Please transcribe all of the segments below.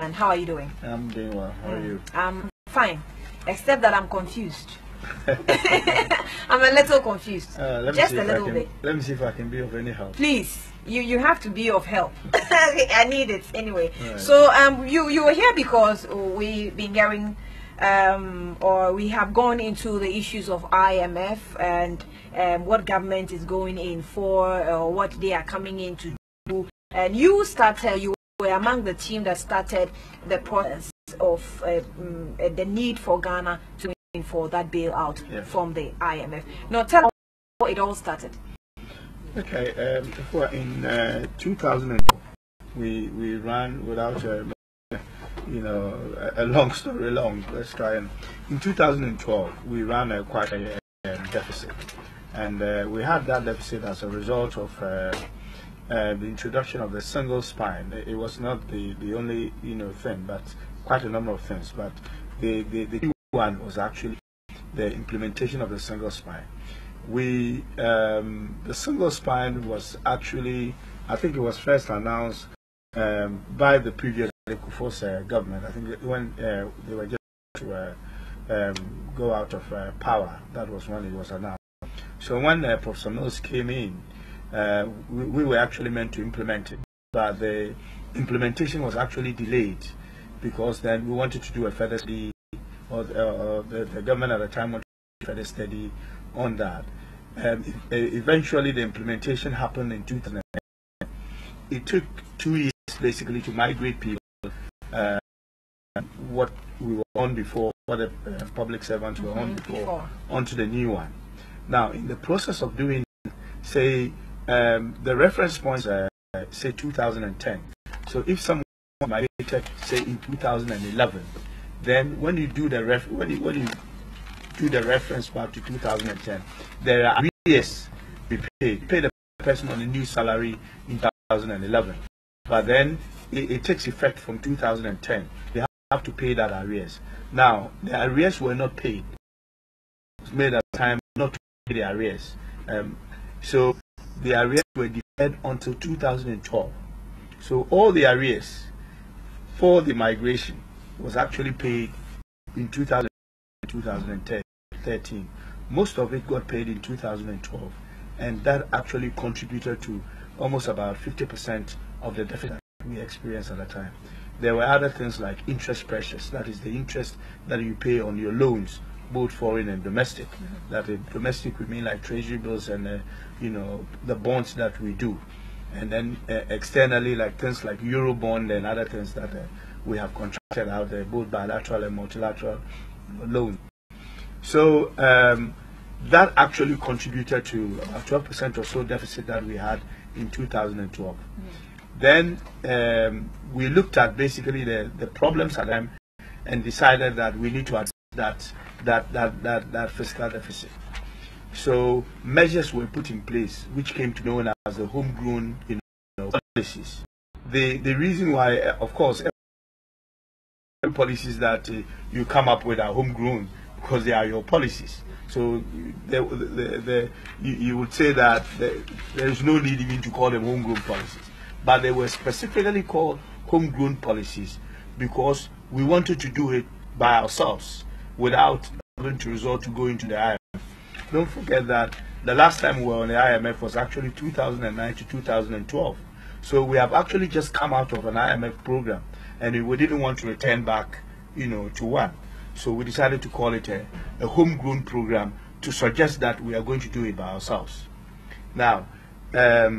And how are you doing? I'm doing well. How are you? I'm fine, except that I'm confused. I'm a little confused. Just a little bit. Let me see if I can be of any help. Please, you have to be of help. I need it anyway. Right. So you were here because we've been hearing or we have gone into the issues of IMF and what government is going in for, or what they are coming in to do. And you were among the team that started the process of the need for Ghana to for that bailout from the IMF. Now tell us how it all started. Okay, in 2000 we ran without a long story long. Let's try and in 2012 we ran quite a deficit, and we had that deficit as a result of the introduction of the single spine. It was not the only thing, but quite a number of things. But the key one was actually the implementation of the single spine. The single spine was actually, I think it was first announced by the previous Kofi government. I think when they were just to go out of power, that was when it was announced. So when Professor Mills came in, we were actually meant to implement it, but the implementation was actually delayed because then we wanted to do a further study, or the government at the time wanted to do a further study on that. Eventually the implementation happened in 2010. It took 2 years basically to migrate people what we were on before, what the public servants were on before, onto the new one. Now in the process of doing, say, the reference points say 2010. So if someone migrated say in 2011, then when you do the reference back to 2010, there are arrears we pay. You pay the person on a new salary in 2011, but then it takes effect from 2010. They have to pay that arrears. Now the arrears were not paid. It was made at the time not to pay the arrears. So the arrears were deferred until 2012. So all the arrears for the migration was actually paid in 2013. Most of it got paid in 2012, and that actually contributed to almost about 50% of the deficit we experienced at the time. There were other things like interest pressures, that is the interest that you pay on your loans, both foreign and domestic. That domestic we mean like treasury bills and the bonds that we do, and then externally like things like Eurobond and other things that we have contracted out there, both bilateral and multilateral loans. So that actually contributed to a 12% or so deficit that we had in 2012. Then we looked at basically the problems at them and decided that we need to address that fiscal deficit. So measures were put in place which came to be known as the homegrown policies. The reason why, of course, policies that you come up with are homegrown because they are your policies. So you would say that there is no need even to call them homegrown policies. But they were specifically called homegrown policies because we wanted to do it by ourselves without having to resort to going to the IMF. Don't forget that the last time we were on the IMF was actually 2009 to 2012. So we have actually just come out of an IMF program, and we didn't want to return back, to one. So we decided to call it a homegrown program to suggest that we are going to do it by ourselves. Now, a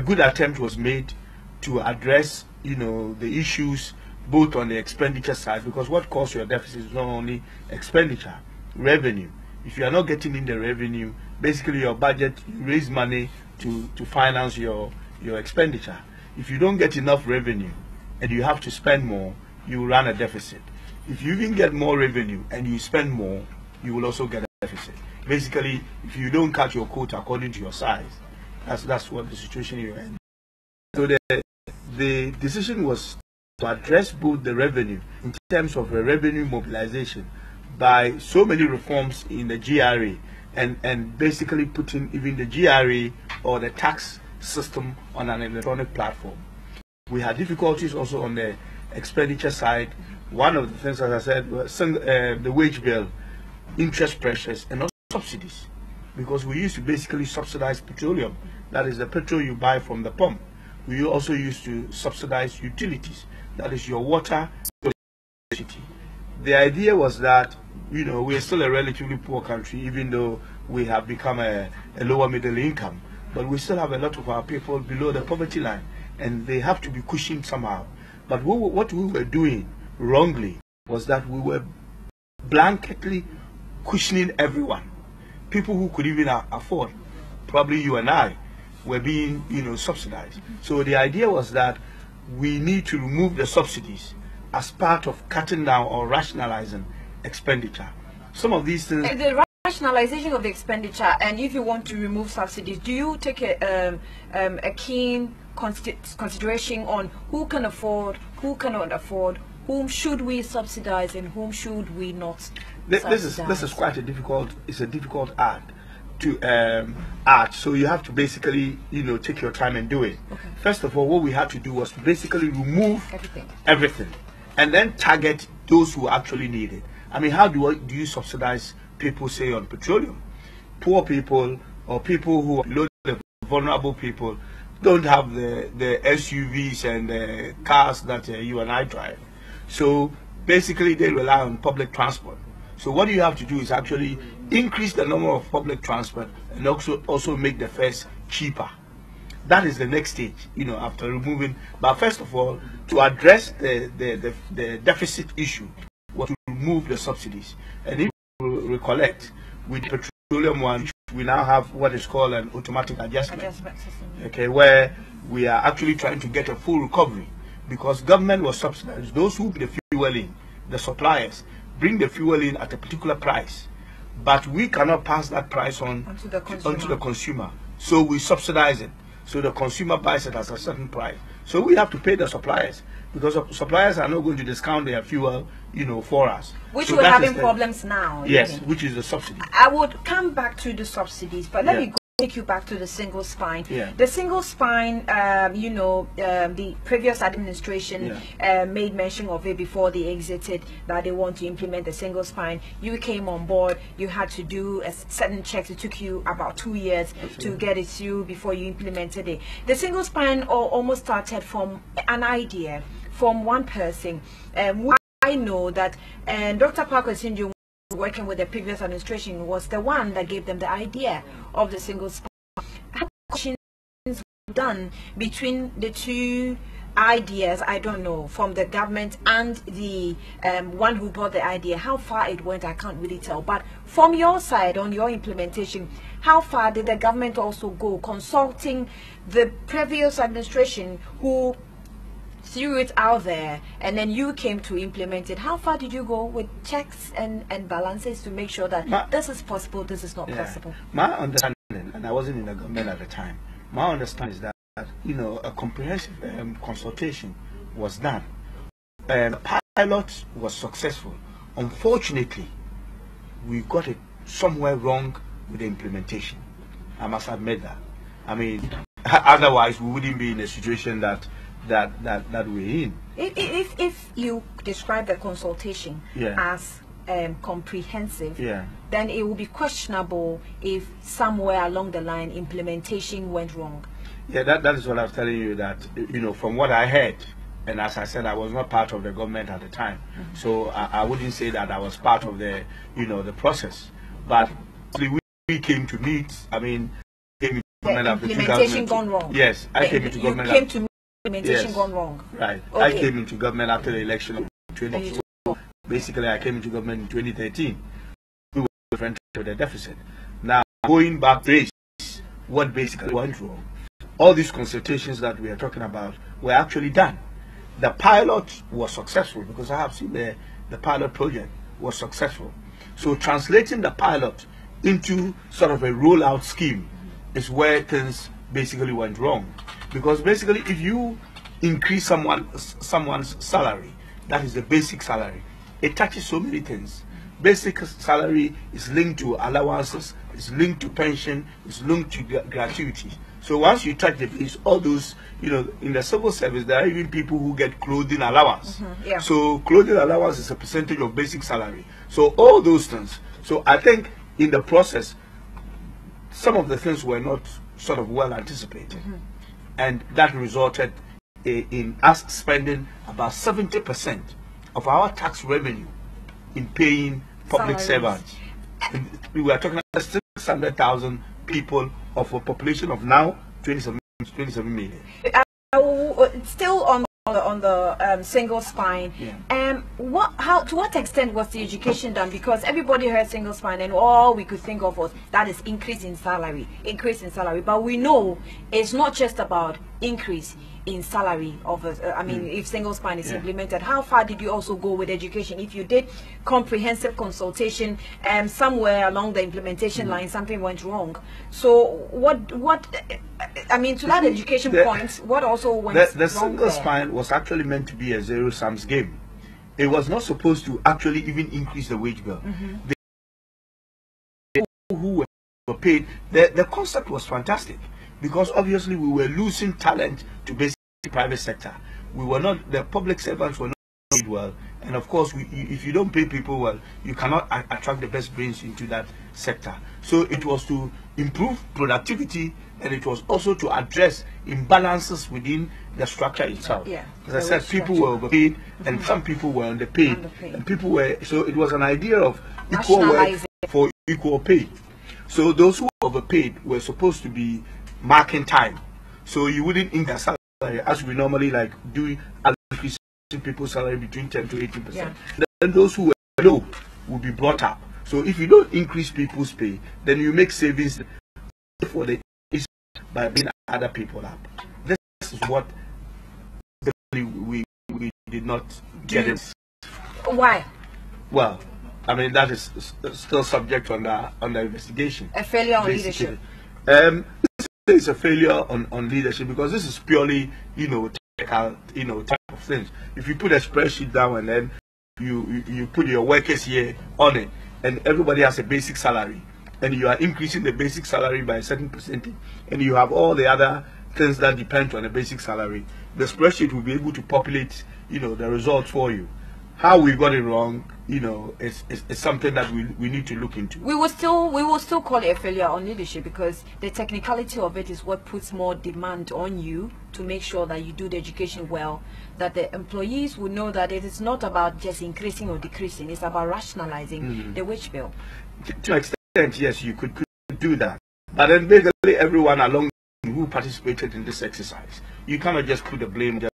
good attempt was made to address, the issues both on the expenditure side, because what caused your deficit is not only expenditure, revenue. If you are not getting in the revenue, basically your budget, you raise money to finance your expenditure. If you don't get enough revenue and you have to spend more, you will run a deficit. If you even get more revenue and you spend more, you will also get a deficit. Basically, if you don't cut your coat according to your size, that's what the situation you're in. So the decision was to address both the revenue in terms of a revenue mobilization by so many reforms in the GRA and basically putting even the GRA or the tax system on an electronic platform. We had difficulties also on the expenditure side, one of the things, as I said, was the wage bill, interest pressures, and also subsidies. Because we used to basically subsidize petroleum. That is the petrol you buy from the pump. We also used to subsidize utilities. That is your water, electricity. The idea was that, you know, we are still a relatively poor country, even though we have become a lower middle income. But we still have a lot of our people below the poverty line, and they have to be cushioned somehow. But what we were doing wrongly was that we were blanketly cushioning everyone. People who could even afford, probably you and I, were being, you know, subsidized. So the idea was that we need to remove the subsidies as part of cutting down or rationalizing expenditure. Some of these things. The rationalization of the expenditure, and if you want to remove subsidies, do you take a keen consideration on who can afford, who cannot afford, whom should we subsidize, and whom should we not subsidize? This is quite a difficult. It's a difficult art to art. So you have to basically, you know, take your time and do it. Okay. First of all, what we had to do was to basically remove everything, and then target those who actually need it. I mean, how do you subsidize people, say, on petroleum? Poor people or people who are below the vulnerable people don't have the SUVs and the cars that you and I drive. So basically they rely on public transport. So what you have to do is actually increase the number of public transport and also make the fares cheaper. That is the next stage, you know, after removing. But first of all, to address the deficit issue, was to remove the subsidies. And if you recollect, with petroleum one, we now have what is called an automatic adjustment system. Okay, where we are actually trying to get a full recovery, because government was subsidized. Those who bring the fuel in, the suppliers, bring the fuel in at a particular price, but we cannot pass that price on onto the consumer. So we subsidize it. So the consumer buys it at a certain price. So we have to pay the suppliers, because suppliers are not going to discount their fuel, you know, for us. Which so we're having problems now. Yes, which is the subsidy. I would come back to the subsidies, but let me take you back to the single spine. The single spine, you know, the previous administration made mention of it before they exited, that they want to implement the single spine. You came on board, you had to do a certain checks. It took you about 2 years to get it through before you implemented it. The single spine almost started from an idea from one person. I know that Dr. Kwaku Ricketts-Hagan, working with the previous administration, was the one that gave them the idea of the single spine. How questions done between the two ideas, I don't know, from the government and the one who brought the idea? How far it went, I can't really tell. But from your side, on your implementation, how far did the government also go, consulting the previous administration who threw it out there, and then you came to implement it? How far did you go with checks and balances to make sure that this is possible, this is not possible? My understanding, and I wasn't in the government at the time, my understanding is that, you know, a comprehensive consultation was done. The pilot was successful. Unfortunately, we got it somewhere wrong with the implementation. I must admit that. I mean, otherwise we wouldn't be in a situation that we're in. If you describe the consultation as comprehensive, then it will be questionable if somewhere along the line implementation went wrong. Yeah, that is what I was telling you, that, you know, from what I heard, and as I said, I was not part of the government at the time, so I wouldn't say that I was part of the, you know, the process. But we came to meet. I mean, came to implementation gone wrong. Yes, I came into government. You came to implementation gone wrong. Right. Okay. I came into government after the election of 2012. Basically, I came into government in 2013. We were referring to the deficit. Now, going back to what basically went wrong, all these consultations that we are talking about were actually done. The pilot was successful, because I have seen the pilot project was successful. So translating the pilot into sort of a rollout scheme is where things basically went wrong. Because basically, if you increase someone's salary, that is the basic salary, it touches so many things. basic salary is linked to allowances, it's linked to pension, it's linked to gratuity. So once you touch the base, all those, you know, in the civil service, there are even people who get clothing allowance. Yeah. So clothing allowance is a percentage of basic salary. So all those things. So I think in the process, some of the things were not sort of well anticipated. And that resulted in us spending about 70% of our tax revenue in paying public servants. And we were talking about 600,000 people of a population of now 27 million. Still on the single spine. Yeah. To what extent was the education done? Because everybody heard single spine, and all we could think of was that is increase in salary. But we know it's not just about increase in salary of if single spine is implemented. How far did you also go with education? If you did comprehensive consultation and somewhere along the implementation line something went wrong, so what I mean, to that education point, what also went wrong? The single spine was actually meant to be a zero-sums game. It was not supposed to actually even increase the wage bill. The people who were paid, the concept was fantastic, because obviously we were losing talent to basically private sector. We were not, the public servants were not paid well, and of course if you don't pay people well, you cannot attract the best brains into that sector. So it was to improve productivity, and it was also to address imbalances within the structure itself. As I said, people were overpaid and some people were underpaid. And people were, so it was an idea of equal work for equal pay. So those who were overpaid were supposed to be marking time, so you wouldn't increase salary as we normally like do, increasing people's salary between 10 to 18%. Then those who were low will be brought up. So if you don't increase people's pay, then you make savings for the by bringing other people up. This is what we did not get it. Why? Well, I mean, that is still subject under investigation. A failure on leadership. It's a failure on leadership, because this is purely, technical, type of things. If you put a spreadsheet down and then you put your workers here on it, and everybody has a basic salary, and you are increasing the basic salary by a certain percentage, and you have all the other things that depend on the basic salary, the spreadsheet will be able to populate, the results for you. How we got it wrong, it's something that we need to look into. We will still call it a failure on leadership, because the technicality of it is what puts more demand on you to make sure that you do the education well, that the employees will know that it is not about just increasing or decreasing, it's about rationalizing the wage bill. To an extent, yes, you could do that, but then basically everyone along who participated in this exercise, you cannot just put the blame just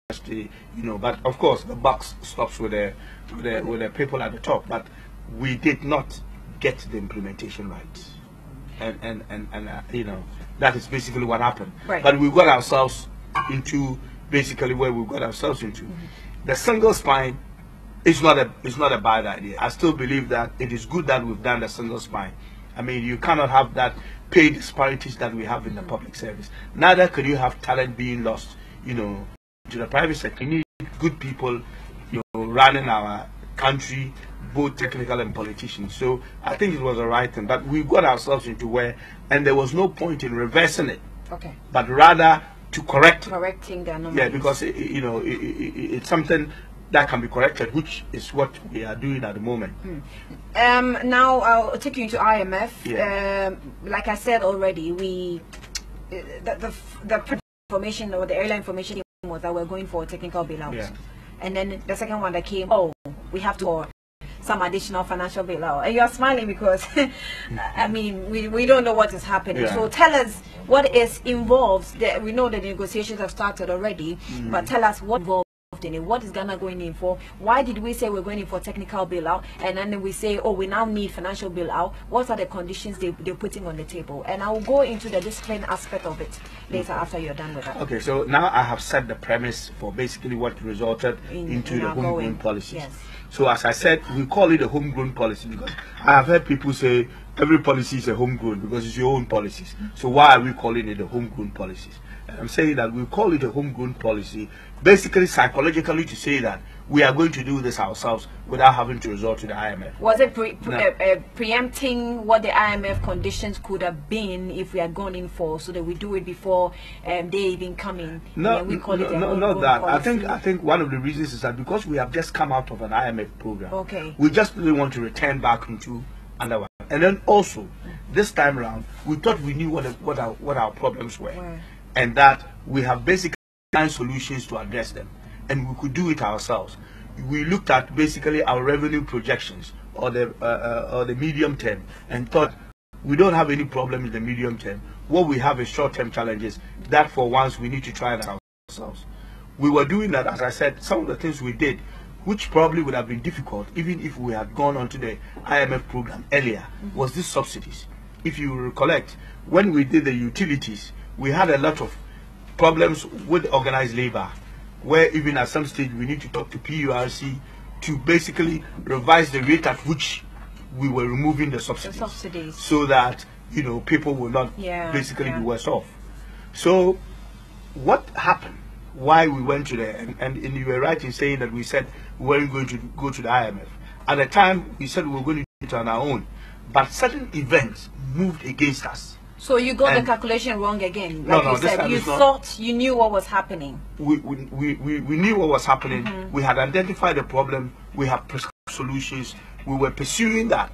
but of course the buck stops with the people at the top. But we did not get the implementation right, and that is basically what happened. But we got ourselves into basically where we got ourselves into. The single spine is not a bad idea. I still believe that it is good that we've done the single spine. I mean, you cannot have that pay disparities that we have in the public service. Neither could you have talent being lost, to the private sector. You need good people, running our country, both technical and politicians. So I think it was the right thing. But we got ourselves into where, and there was no point in reversing it. Okay. But rather to correcting the anomalies. Yeah, because it's something that can be corrected, which is what we are doing at the moment. Now I'll take you into IMF. Like I said already, the information, or the earlier information was that we're going for technical bailout, and then the second one that came, we have to for some additional financial bailout, and you're smiling because I mean we don't know what is happening. So tell us what is involved. We know that the negotiations have started already, but tell us what involved in it. What is Ghana going in for? Why did we say we're going in for technical bailout, and then we say, we now need financial bailout? What are the conditions they're putting on the table? And I will go into the discipline aspect of it later after you're done with that. Okay, so now I have set the premise for basically what resulted into the homegrown policies. So as I said, we call it a homegrown policy because I have heard people say every policy is a homegrown because it's your own policies. So why are we calling it a homegrown policies? I'm saying that we call it a homegrown policy basically psychologically to say that we are going to do this ourselves without having to resort to the IMF. Was it preempting what the IMF conditions could have been if we had gone in for, so that we do it before they even come in? No, not that. I think one of the reasons is that because we have just come out of an IMF program, we just really want to return back into another one. And then also, this time around, we thought we knew what our problems were, and that we have basically solutions to address them, and we could do it ourselves. We looked at basically our revenue projections or the medium term, and thought we don't have any problem in the medium term. What we have is short-term challenges that for once we need to try it ourselves. We were doing that, as I said. Some of the things we did, which probably would have been difficult even if we had gone onto the IMF program earlier, was these subsidies. If you recollect, when we did the utilities, we had a lot of problems with organized labor, where even at some stage we need to talk to PURC to basically revise the rate at which we were removing the subsidies, so that, you know, people will not basically be worse off. So what happened, why we went to there, and you were right in saying that we said we weren't going to go to the IMF. At the time we said we were going to do it on our own, but certain events moved against us. So you got the calculation wrong again. Like you said, you thought you knew what was happening. We knew what was happening. We had identified the problem. We had prescribed solutions. We were pursuing that.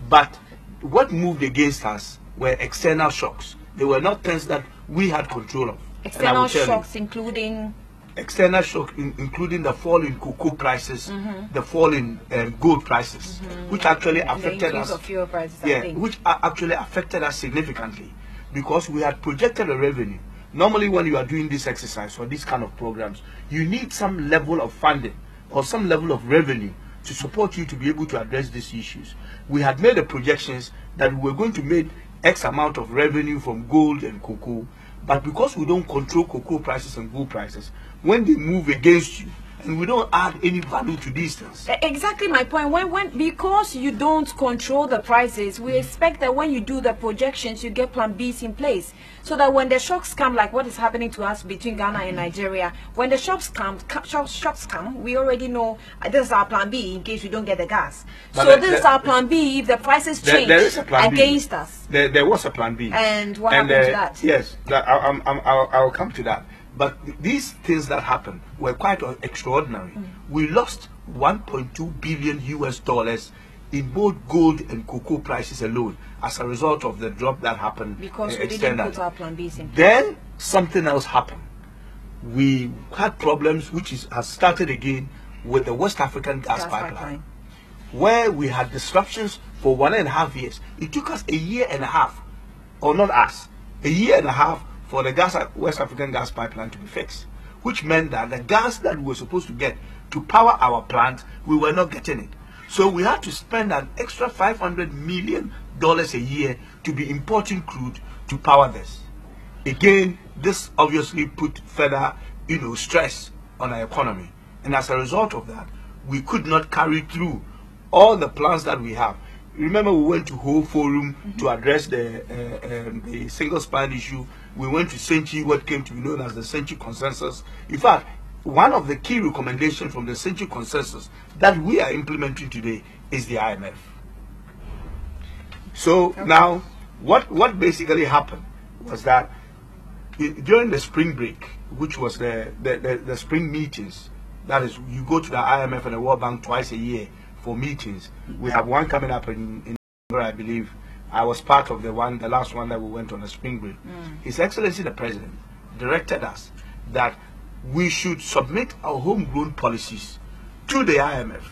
But what moved against us were external shocks. They were not things that we had control of. External shocks including? External shock including the fall in cocoa prices, the fall in gold prices, which actually affected us. Of fuel prices, which actually affected us significantly, because we had projected a revenue. Normally, when you are doing this exercise or these kind of programs, you need some level of funding or some level of revenue to support you to be able to address these issues. We had made the projections that we were going to make X amount of revenue from gold and cocoa, but because we don't control cocoa prices and gold prices, when they move against you, and we don't add any value to these things. Exactly my point. Because you don't control the prices, we expect that when you do the projections, you get plan Bs in place, so that when the shocks come, like what is happening to us between Ghana and Nigeria, when the shocks come, we already know this is our plan B in case we don't get the gas. But so this is our plan B if the prices change against us. There was a plan B. And what happened to that? Yes, I'll come to that. But these things that happened were quite extraordinary. We lost $1.2 billion in both gold and cocoa prices alone as a result of the drop that happened. Because we didn't put our plan Bs in place. Then something else happened. We had problems, which has started again with the West African gas pipeline, where we had disruptions for 1.5 years. It took us a year and a half, or not us, a year and a half for the West African gas pipeline to be fixed, which meant that the gas that we were supposed to get to power our plant, we were not getting it. So we had to spend an extra $500 million a year to be importing crude to power this. Again, this obviously put further, stress on our economy. And as a result of that, we could not carry through all the plans that we have. Remember, we went to Whole Forum to address the single spine issue. We went to Senchi, what came to be known as the Senchi Consensus. In fact, one of the key recommendations from the Senchi Consensus that we are implementing today is the IMF. So now, what basically happened was that during the spring break, which was the spring meetings, that is, you go to the IMF and the World Bank twice a year for meetings. We have one coming up in I believe. I was part of the last one that we went on a spring break. His Excellency the President directed us that we should submit our homegrown policies to the IMF,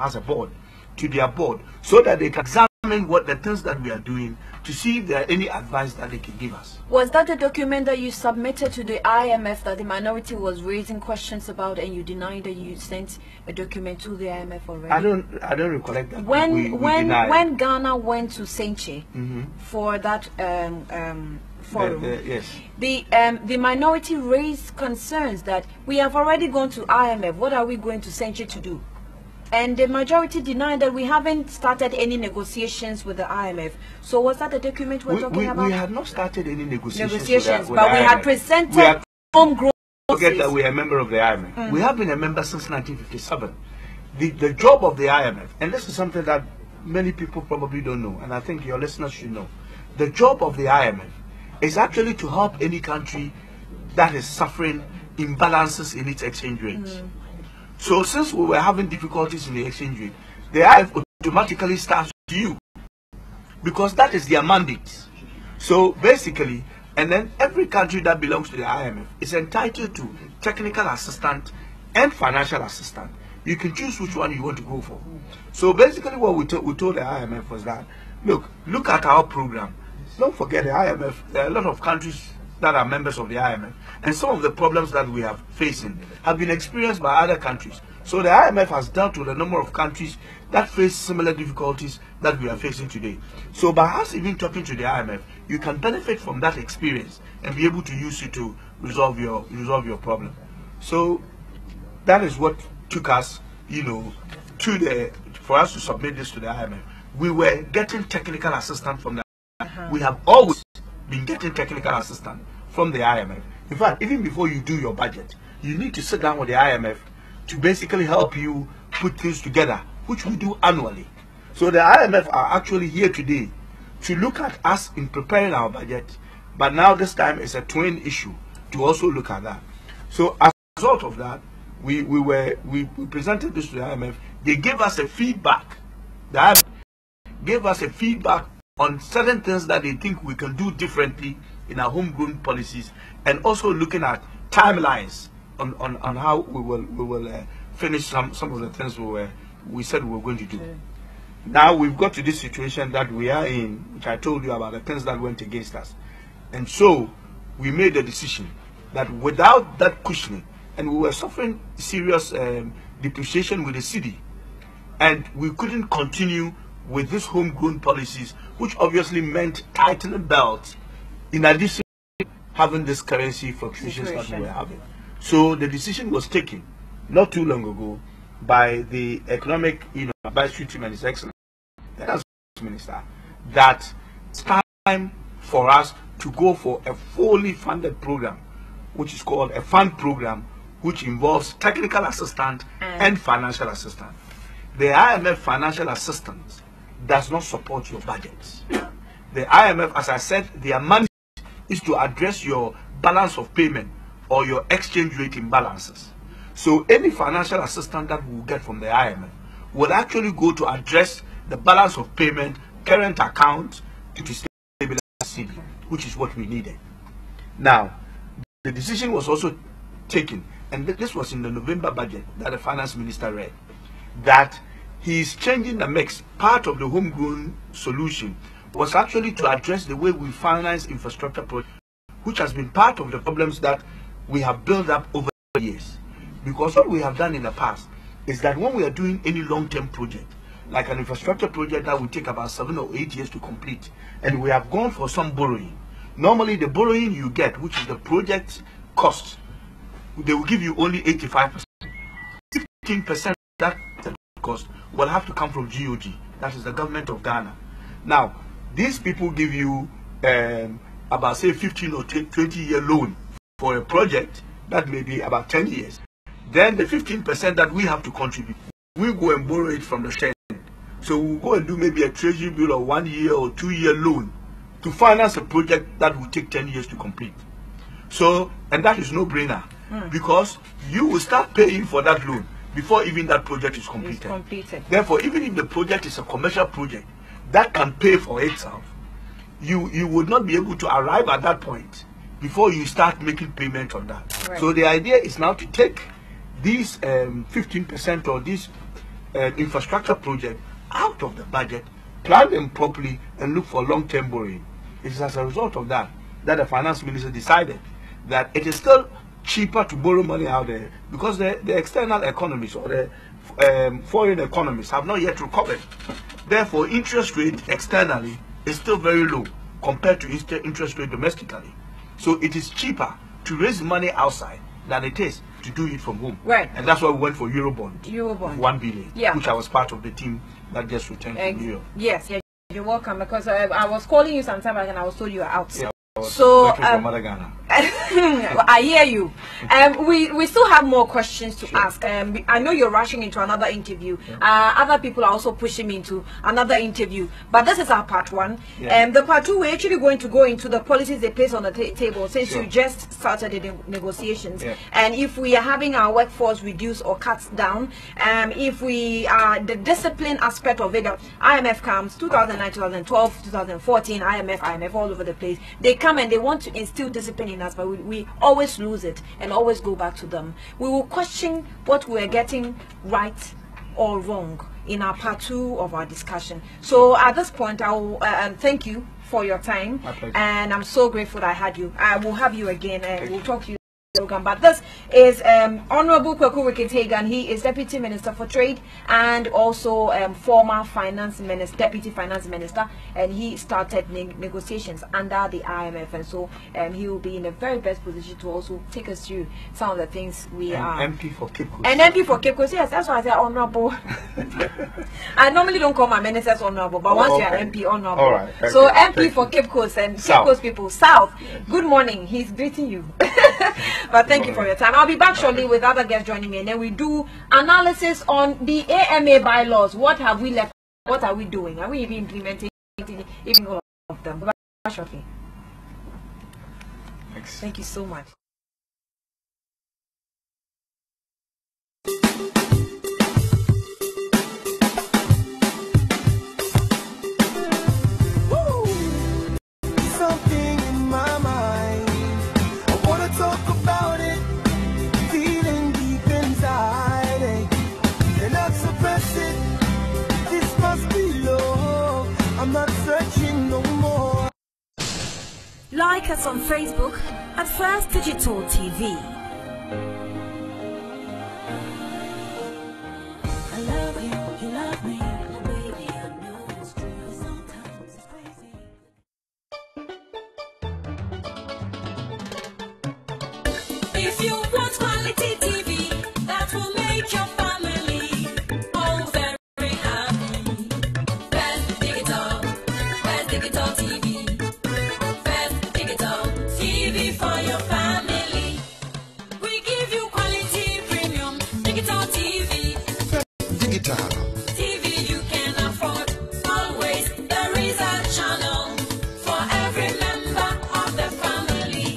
as a board, to their board, so that they can examine what the things that we are doing to see if there are any advice that they can give us. Was that the document that you submitted to the IMF that the minority was raising questions about, and you denied that you sent a document to the IMF already? I don't recollect that. When Ghana went to Senchi for that forum, yes, the minority raised concerns that we have already gone to IMF. What are we going to Senchi to do? And the majority denied that we haven't started any negotiations with the IMF. So was that the document we're talking about? We had not started any negotiations but we had presented homegrown forget that we are a member of the IMF. We have been a member since 1957. The job of the IMF, and this is something that many people probably don't know, and I think your listeners should know, the job of the IMF is actually to help any country that is suffering imbalances in its exchange rate. So since we were having difficulties in the exchange rate, the IMF automatically starts with you, because that is their mandate. So basically, and then every country that belongs to the IMF is entitled to technical assistance and financial assistance. You can choose which one you want to go for. So basically what we told the IMF was that, look at our program. Don't forget the IMF, there are a lot of countries that are members of the IMF, and some of the problems that we are facing have been experienced by other countries. So the IMF has dealt with a number of countries that face similar difficulties that we are facing today. So by us even talking to the IMF, you can benefit from that experience and be able to use it to resolve your problem. So that is what took us, for us to submit this to the IMF. We were getting technical assistance from the IMF. We have always been getting technical assistance from the IMF. In fact, even before you do your budget, you need to sit down with the IMF to basically help you put things together, which we do annually. So the IMF are actually here today to look at us in preparing our budget, but now this time it's a twin issue to also look at that. So as a result of that, we presented this to the IMF. They gave us a feedback. The IMF gave us a feedback on certain things that they think we can do differently in our homegrown policies, and also looking at timelines on how we will finish some of the things we said we were going to do. Now we've got to this situation that we are in, which I told you about, the things that went against us. And so we made the decision that without that cushioning, and we were suffering serious depreciation with the cedi, and we couldn't continue with these homegrown policies, which obviously meant tightening belts in addition to having this currency fluctuations that we were having. So the decision was taken not too long ago by the economic advisory team and His Excellency, the Minister, that it's time for us to go for a fully funded program, which is called a fund program, which involves technical assistance and financial assistance. The IMF financial assistance does not support your budgets. The IMF, as I said, their mandate is to address your balance of payment or your exchange rate imbalances. So any financial assistance that we will get from the IMF will actually go to address the balance of payment, current account, to stabilize cedi, which is what we needed. Now, the decision was also taken, and this was in the November budget that the finance minister read, that he is changing the mix. Part of the homegrown solution was actually to address the way we finance infrastructure projects, which has been part of the problems that we have built up over the years. Because what we have done in the past is that when we are doing any long-term project, like an infrastructure project that will take about 7 or 8 years to complete, and we have gone for some borrowing, normally the borrowing you get, which is the project cost, they will give you only 85%. 15% of that cost will have to come from GOG, that is the government of Ghana. Now, these people give you about, say, 15 or 20-year loan for a project that may be about 10 years. Then the 15% that we have to contribute, we go and borrow it from the share. So we'll go and do maybe a treasury bill of 1 year or 2 year loan to finance a project that will take 10 years to complete. So, and that is no brainer, because you will start paying for that loan before even that project is completed. Therefore, even if the project is a commercial project that can pay for itself, you would not be able to arrive at that point before you start making payment on that. Right. So the idea is now to take these 15% or this infrastructure project out of the budget, plan them properly, and look for long-term borrowing. It is as a result of that that the finance minister decided that it is still cheaper to borrow money out there, because the external economies or the foreign economies have not yet recovered. Therefore, interest rate externally is still very low compared to interest rate domestically. So it is cheaper to raise money outside than it is to do it from home. Right. And that's why we went for Eurobond. 1 billion. Yeah. Which I was part of the team that just returned from New York. Yes, yeah, you're welcome, because I was calling you sometime and I was told you were out. Yeah, I was so from Ghana. I hear you. We still have more questions to ask. I know you're rushing into another interview. Other people are also pushing me into another interview. But this is our part one. The part two, we're actually going to go into the policies they place on the table since you just started the negotiations. And if we are having our workforce reduced or cut down, if we are the discipline aspect of it, IMF comes 2009, 2012, 2014, IMF all over the place. They come and they want to instill discipline in us, but we always lose it and always go back to them. We will question what we're getting right or wrong in our part two of our discussion. So at this point, I will thank you for your time, and I'm so grateful that I had you. I will have you again, and we'll talk to you. But this is Honorable Kwaku Ricketts-Hagan. He is Deputy Minister for Trade and also former Finance Minister, Deputy Finance Minister, and he started negotiations under the IMF, and so he will be in the very best position to also take us through some of the things we are. MP for Cape Coast. And MP for Cape Coast, yes, that's why I said Honorable. I normally don't call my ministers Honorable, but once you are MP, Honorable. All right, so MP for Cape Coast and Cape Coast people, South. Good morning. He's greeting you. But thank you for your time. I'll be back shortly with other guests joining me, and then we do analysis on the AMA bylaws. What have we left? What are we doing? Are we even implementing even all of them? We'll be back shortly. Thanks. Thank you so much. Like us on Facebook at First Digital TV. I love you, you love me, baby, I know it's true, sometimes it's crazy. If you want quality TV, that will make your family all very happy. First Digital TV. For your family, we give you quality premium digital TV. Digital TV you can afford. Always there is a channel for every member of the family.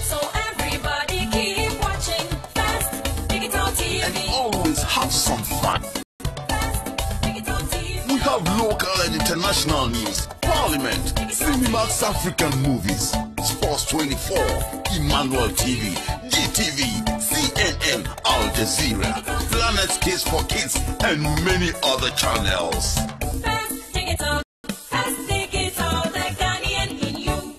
So everybody keep watching First Digital TV. And always have some fun. First Digital TV. We have local and international news. Parliament, Cinemax African movies, Sports 24, Emmanuel TV, GTV, CNN, Al Jazeera, Planet Kids for Kids, and many other channels. First Digital, the Guardian in you.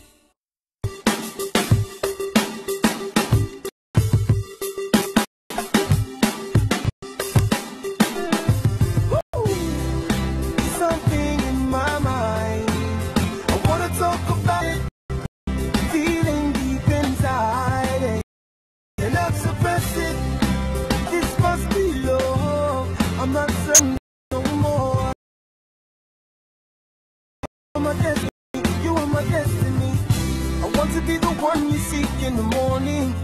Something in my mind. Talk about it, feeling deep inside, and not suppress it. This must be love. I'm not certain no more. You are my destiny. You are my destiny. I want to be the one you seek in the morning.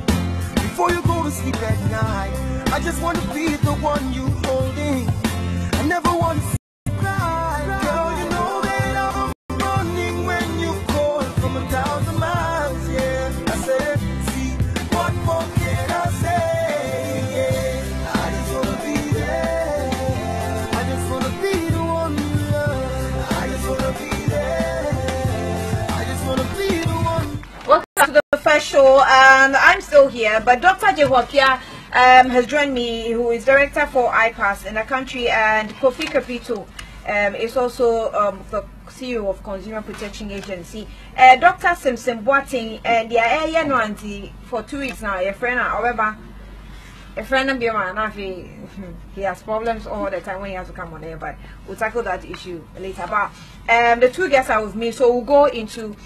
Before you go to sleep at night, I just want to be the one you holding. I never want to see you cry, girl. You know that when you call from 1,000 miles, yeah. I said, see, what more can I say? Yeah. I just wanna be there. I just wanna be the one you love. I just wanna be there. I just wanna be the one. Welcome to the first show, and I'm still here, but Dr. Jehokia has joined me, who is director for IPAS in the country, and Kofi Kapito is also the CEO of Consumer Protection Agency. Dr. Simpson Boating and the area no auntie for 2 weeks now. A friend, however, he has problems all the time when he has to come on air, but we'll tackle that issue later. But the two guests are with me, so we'll go into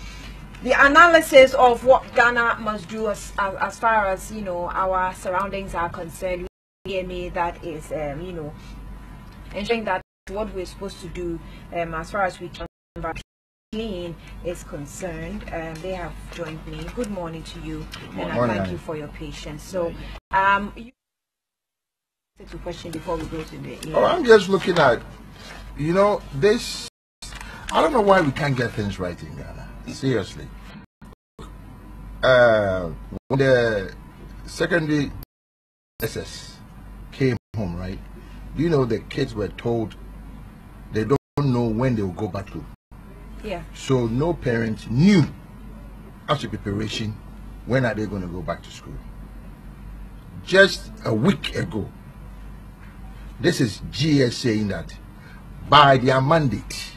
the analysis of what Ghana must do as far as, you know, our surroundings are concerned. That is, you know, ensuring that what we're supposed to do as far as we can is concerned, they have joined me. Good morning to you, and I thank you for your patience. So, you to question before we go to the. Oh, I'm just looking at, this. I don't know why we can't get things right in Ghana. Seriously, when the secondary SS came home, right? You know, the kids were told they don't know when they will go back to. Yeah. So no parent knew after preparation when are they going to go back to school. Just a week ago, this is GS saying that by their mandate,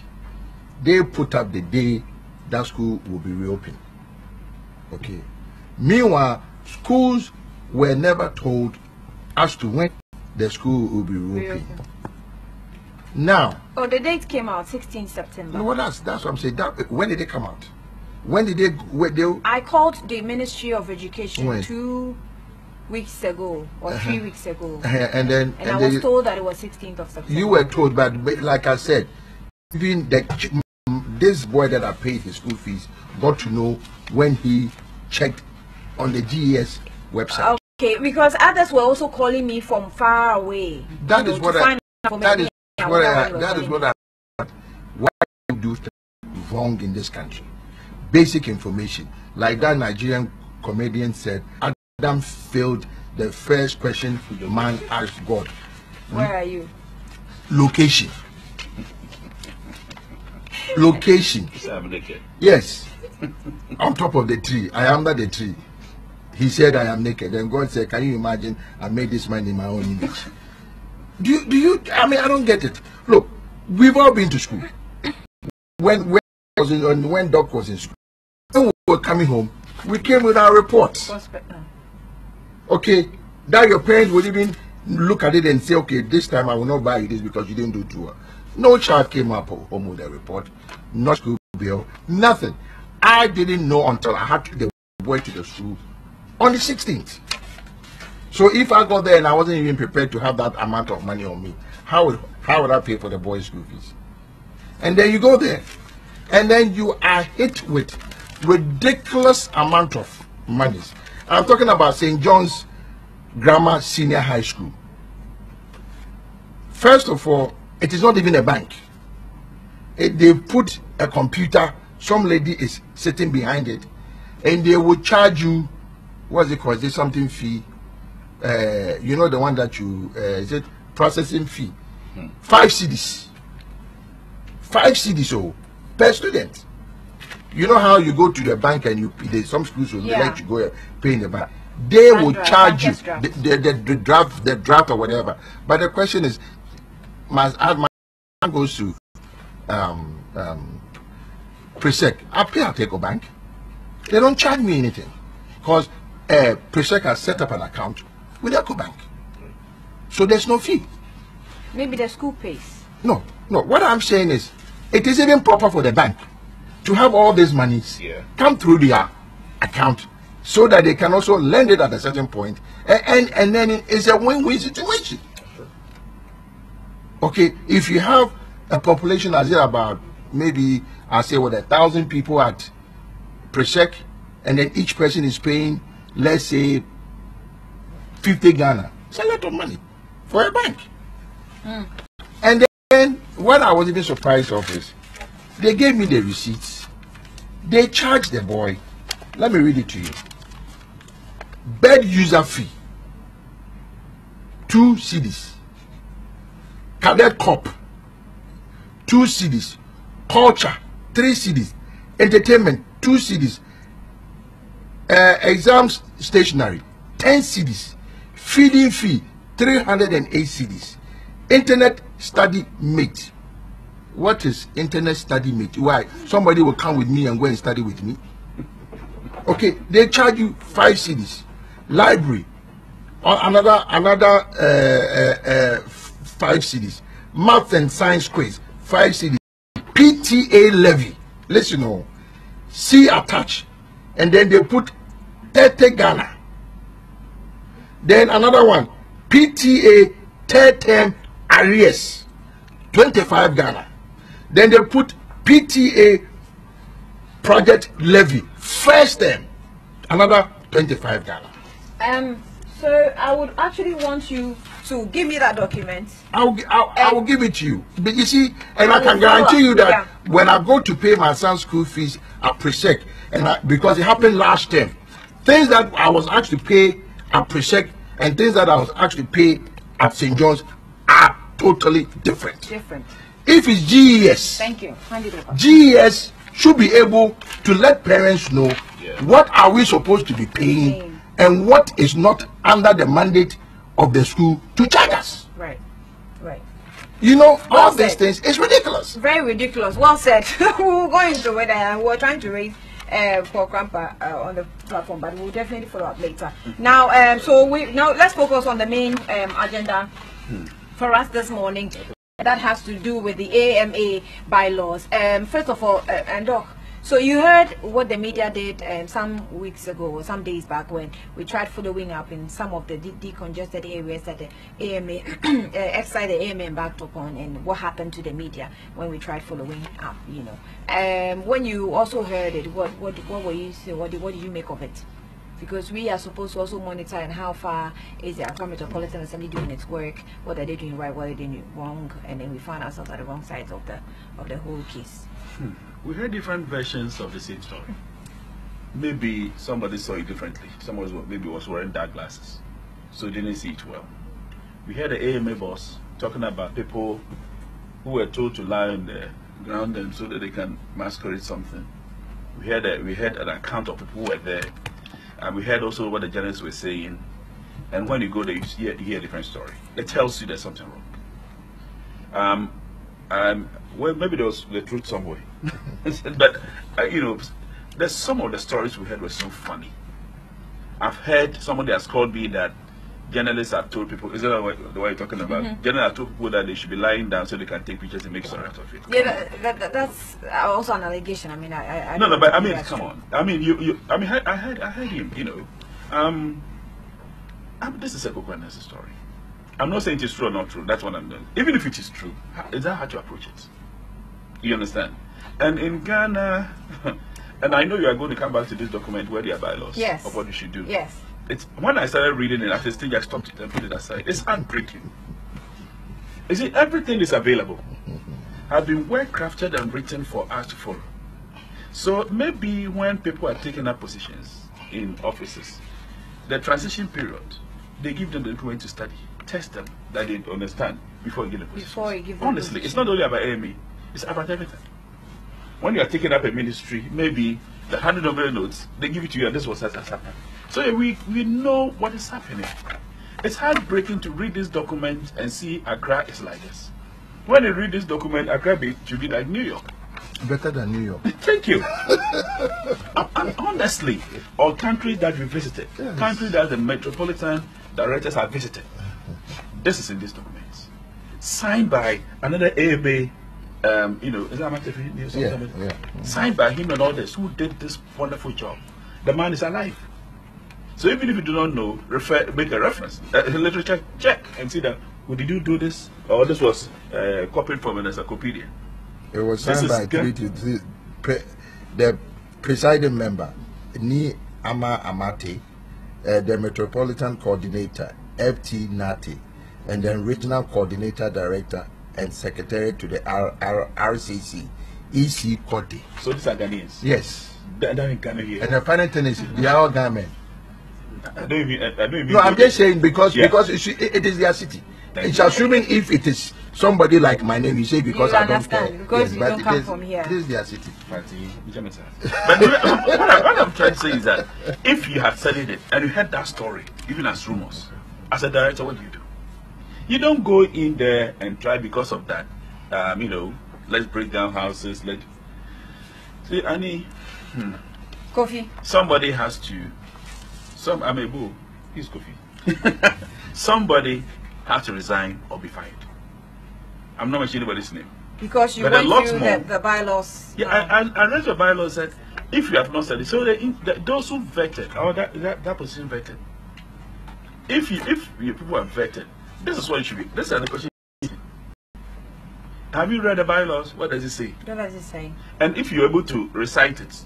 they put up the day that school will be reopened. Okay. Meanwhile, schools were never told as to when the school will be reopened. Now. Oh, the date came out 16 September. No, well, that's what I'm saying. When did they come out? When did they? I called the Ministry of Education 2 weeks ago or 3 weeks ago, and I was told that it was 16th of September. You were told, but like I said, even this boy that I paid his school fees got to know when he checked on the GES website. Okay, because others were also calling me from far away. That is what I. Why you do wrong in this country? Basic information, like that Nigerian comedian said. Adam failed the first question the man asked God. Where are you? Location. Location. Yes. On top of the tree. I am under the tree. He said, I am naked. And God said, can you imagine? I made this man in my own image. Do you? I mean, I don't get it. Look, we've all been to school. When Doc was in school, when we were coming home, we came with our reports. Okay, that your parents would even look at it and say, okay, this time I will not buy you this because you didn't do too well. No child came up home with a report, no school bill, nothing. I didn't know until I had to take the boy to the school on the 16th. So if I got there and I wasn't even prepared to have that amount of money on me, how would I pay for the boys' school fees? And then you go there, and then you are hit with ridiculous amount of monies. I'm talking about St. John's Grammar Senior High School. First of all, it is not even a bank. They put a computer, some lady is sitting behind it, and they will charge you, what's it called? Is it something fee? You know, the one that you is it processing fee? 5 cedis. 5 cedis per student. You know how you go to the bank and some schools will let you go pay in the bank. They will charge you the draft or whatever. But the question is, my goes to Presec. I pay at Eco Bank. They don't charge me anything because Presec has set up an account with Eco Bank, so there's no fee. Maybe the school pays. No. What I'm saying is, it is even proper for the bank to have all these monies come through their account, so that they can also lend it at a certain point, and then it's a win-win situation. Okay, if you have a population as about maybe I say 1,000 people at Presec, and then each person is paying, let's say, 50 Ghana. It's a lot of money for a bank. And then what I was even surprised of is they gave me the receipts. They charged the boy. Let me read it to you. Bed user fee 2 cedis. Cadet Corp 2 cedis. Culture 3 cedis. Entertainment 2 cedis. Exams stationery 10 cedis. Feeding fee 308 cedis. Internet study mate. What is internet study mate? Why? Somebody will come with me and go and study with me. Okay, they charge you 5 cedis. Library, another 5 cedis. Math and science quiz 5 cedis. PTA levy. Listen, see attach, and then they put 30 Ghana. Then another one, PTA third term arrears 25 Ghana. Then they put PTA project levy first term, another 25 Ghana. So I would actually want you to give me that document. I will give it to you. But you see, and I can guarantee you that when I go to pay my son's school fees at Presec, because it happened last term, things that I was actually pay at Presec and things that I was actually pay at St. John's are totally different. If it's GES, thank you. GES should be able to let parents know what are we supposed to be paying and what is not under the mandate of the school to charge us. Right. You know, all these things is ridiculous. Very ridiculous. Well said. We'll go into it, and we're trying to raise for Grandpa on the platform, but we'll definitely follow up later. Now, now let's focus on the main agenda for us this morning. That has to do with the AMA bylaws. First of all, Doc, so you heard what the media did some weeks ago, or some days back, when we tried following up in some of the decongested areas that the AMA, exercise the AMA embarked upon, and what happened to the media when we tried following up. You know, when you also heard it, what were you saying? What did you make of it? Because we are supposed to also monitor and how far is the Accra Metropolitan Assembly doing its work, what are they doing right, what are they doing wrong, and then we find ourselves at the wrong sides of the whole case. We heard different versions of the same story. Maybe somebody saw it differently. Somebody maybe was wearing dark glasses, so didn't see it well. We heard the AMA boss talking about people who were told to lie on the ground and so that they can masquerade something. We heard an account of people who were there. And we heard also what the journalists were saying, and when you go there, you hear a different story. It tells you there's something wrong. Well, maybe there was the truth somewhere, but you know, there's some of the stories we heard were so funny. I've heard somebody has called me that journalists have told people, is that the way you're talking about? Journalists have told people that they should be lying down so they can take pictures and make story out of it. Yeah, that's also an allegation. I mean, no, but I mean, come on. I mean, I heard him. You know, this is a coconut story. I'm not saying it is true or not true. That's what I'm doing. Even if it is true, is that how to approach it? You understand? And in Ghana, and I know you are going to come back to this document where there are bylaws of what you should do. Yes. It's when I started reading it, after stage I stopped it and put it aside. It's heartbreaking. You see, everything is available, has been well crafted and written for us to follow. So maybe when people are taking up positions in offices, the transition period, they give them the document to study, test them that they understand before you give them positions. Honestly, it's not only about AME, it's about everything. When you are taking up a ministry, maybe the 100 number notes, they give it to you and this was has happened. So we know what is happening. It's heartbreaking to read this document and see Accra is like this. When you read this document, Accra should be like New York. Better than New York. Thank you. And honestly, all countries that we visited, countries that the metropolitan directors have visited, this is in these documents. Signed by another AMA, you know, is that my signed by him and others who did this wonderful job. The man is alive. So even if you do not know, make a reference, a literature check and see that, well, did you do this? Or this was copied from an encyclopedia. It was signed by the presiding member, Ni Ama Amate, the Metropolitan Coordinator, FT Nati, and the Regional Coordinator Director and Secretary to the RCC, EC Kote. So these are Ghanaians? Yes. They're in Ghana here. And the final thing is, they are all Ghanaian. I don't even no, I'm just saying because it is their city. It's assuming if it is somebody like my name, you say because I don't care. Because you don't come from here. This is their city. But what I'm trying to say is that if you have studied it and you heard that story, even as rumors, as a director, what do? You don't go in there and try because of that. You know, let's break down houses. See, Annie, Kofi. Somebody has to. I'm a boo. He's Kofi. Somebody has to resign or be fired. I'm not mentioning anybody's name. Because you went through the bylaws. Yeah, I read the bylaws that if you have not studied, so those who vetted, or that position vetted, if you people are vetted, this is what it should be. This is the question. Have you read the bylaws? What does it say? What does it say? And if you're able to recite it,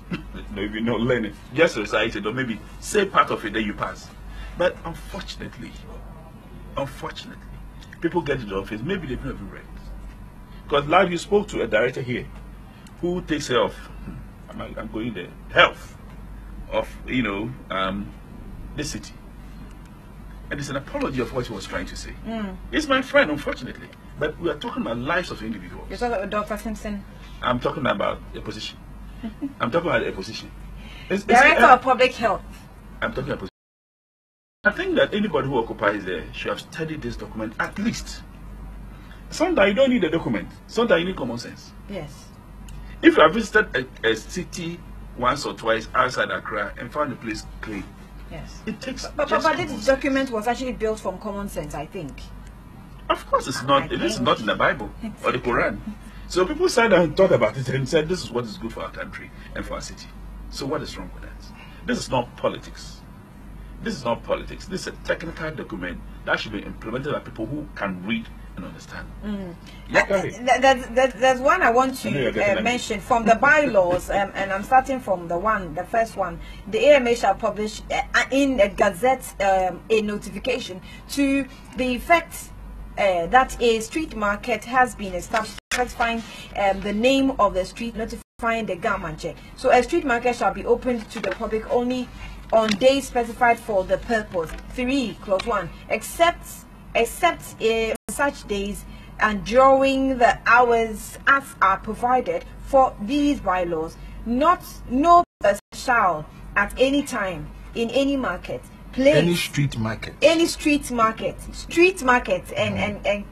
maybe not learn it, just recite it, or maybe say part of it, then you pass. But unfortunately, people get into office, maybe they've never read. Because like you spoke to a director here who takes care of, I'm going there, health of, the city. And it's an apology of what he was trying to say. He's my friend, unfortunately. But we are talking about lives of individuals. You're talking about Dr. Simpson? I'm talking about a position. I'm talking about a position. Director of Public Health. I'm talking about a position. I think that anybody who occupies there should have studied this document at least. Sometimes you don't need a document. Sometimes you need common sense. Yes. If you have visited a city once or twice outside Accra and found the place clean, yes, it takes. But this document was actually built from common sense, I think. Of course, it's not. It is not in the Bible or the Quran. So people sat down and thought about it and said, "This is what is good for our country and for our city." So what is wrong with that? This is not politics. This is not politics. This is a technical document that should be implemented by people who can read and understand. There's one I want to mention from the bylaws, and I'm starting from the first one. The AMA shall publish in a gazette a notification to the effect that a street market has been established, specifying the name of the street, notifying the government check. So a street market shall be opened to the public only on days specified for the purpose. 3 clause 1, except such days and during the hours as are provided for these bylaws. No person shall at any time in any market place, any street market, and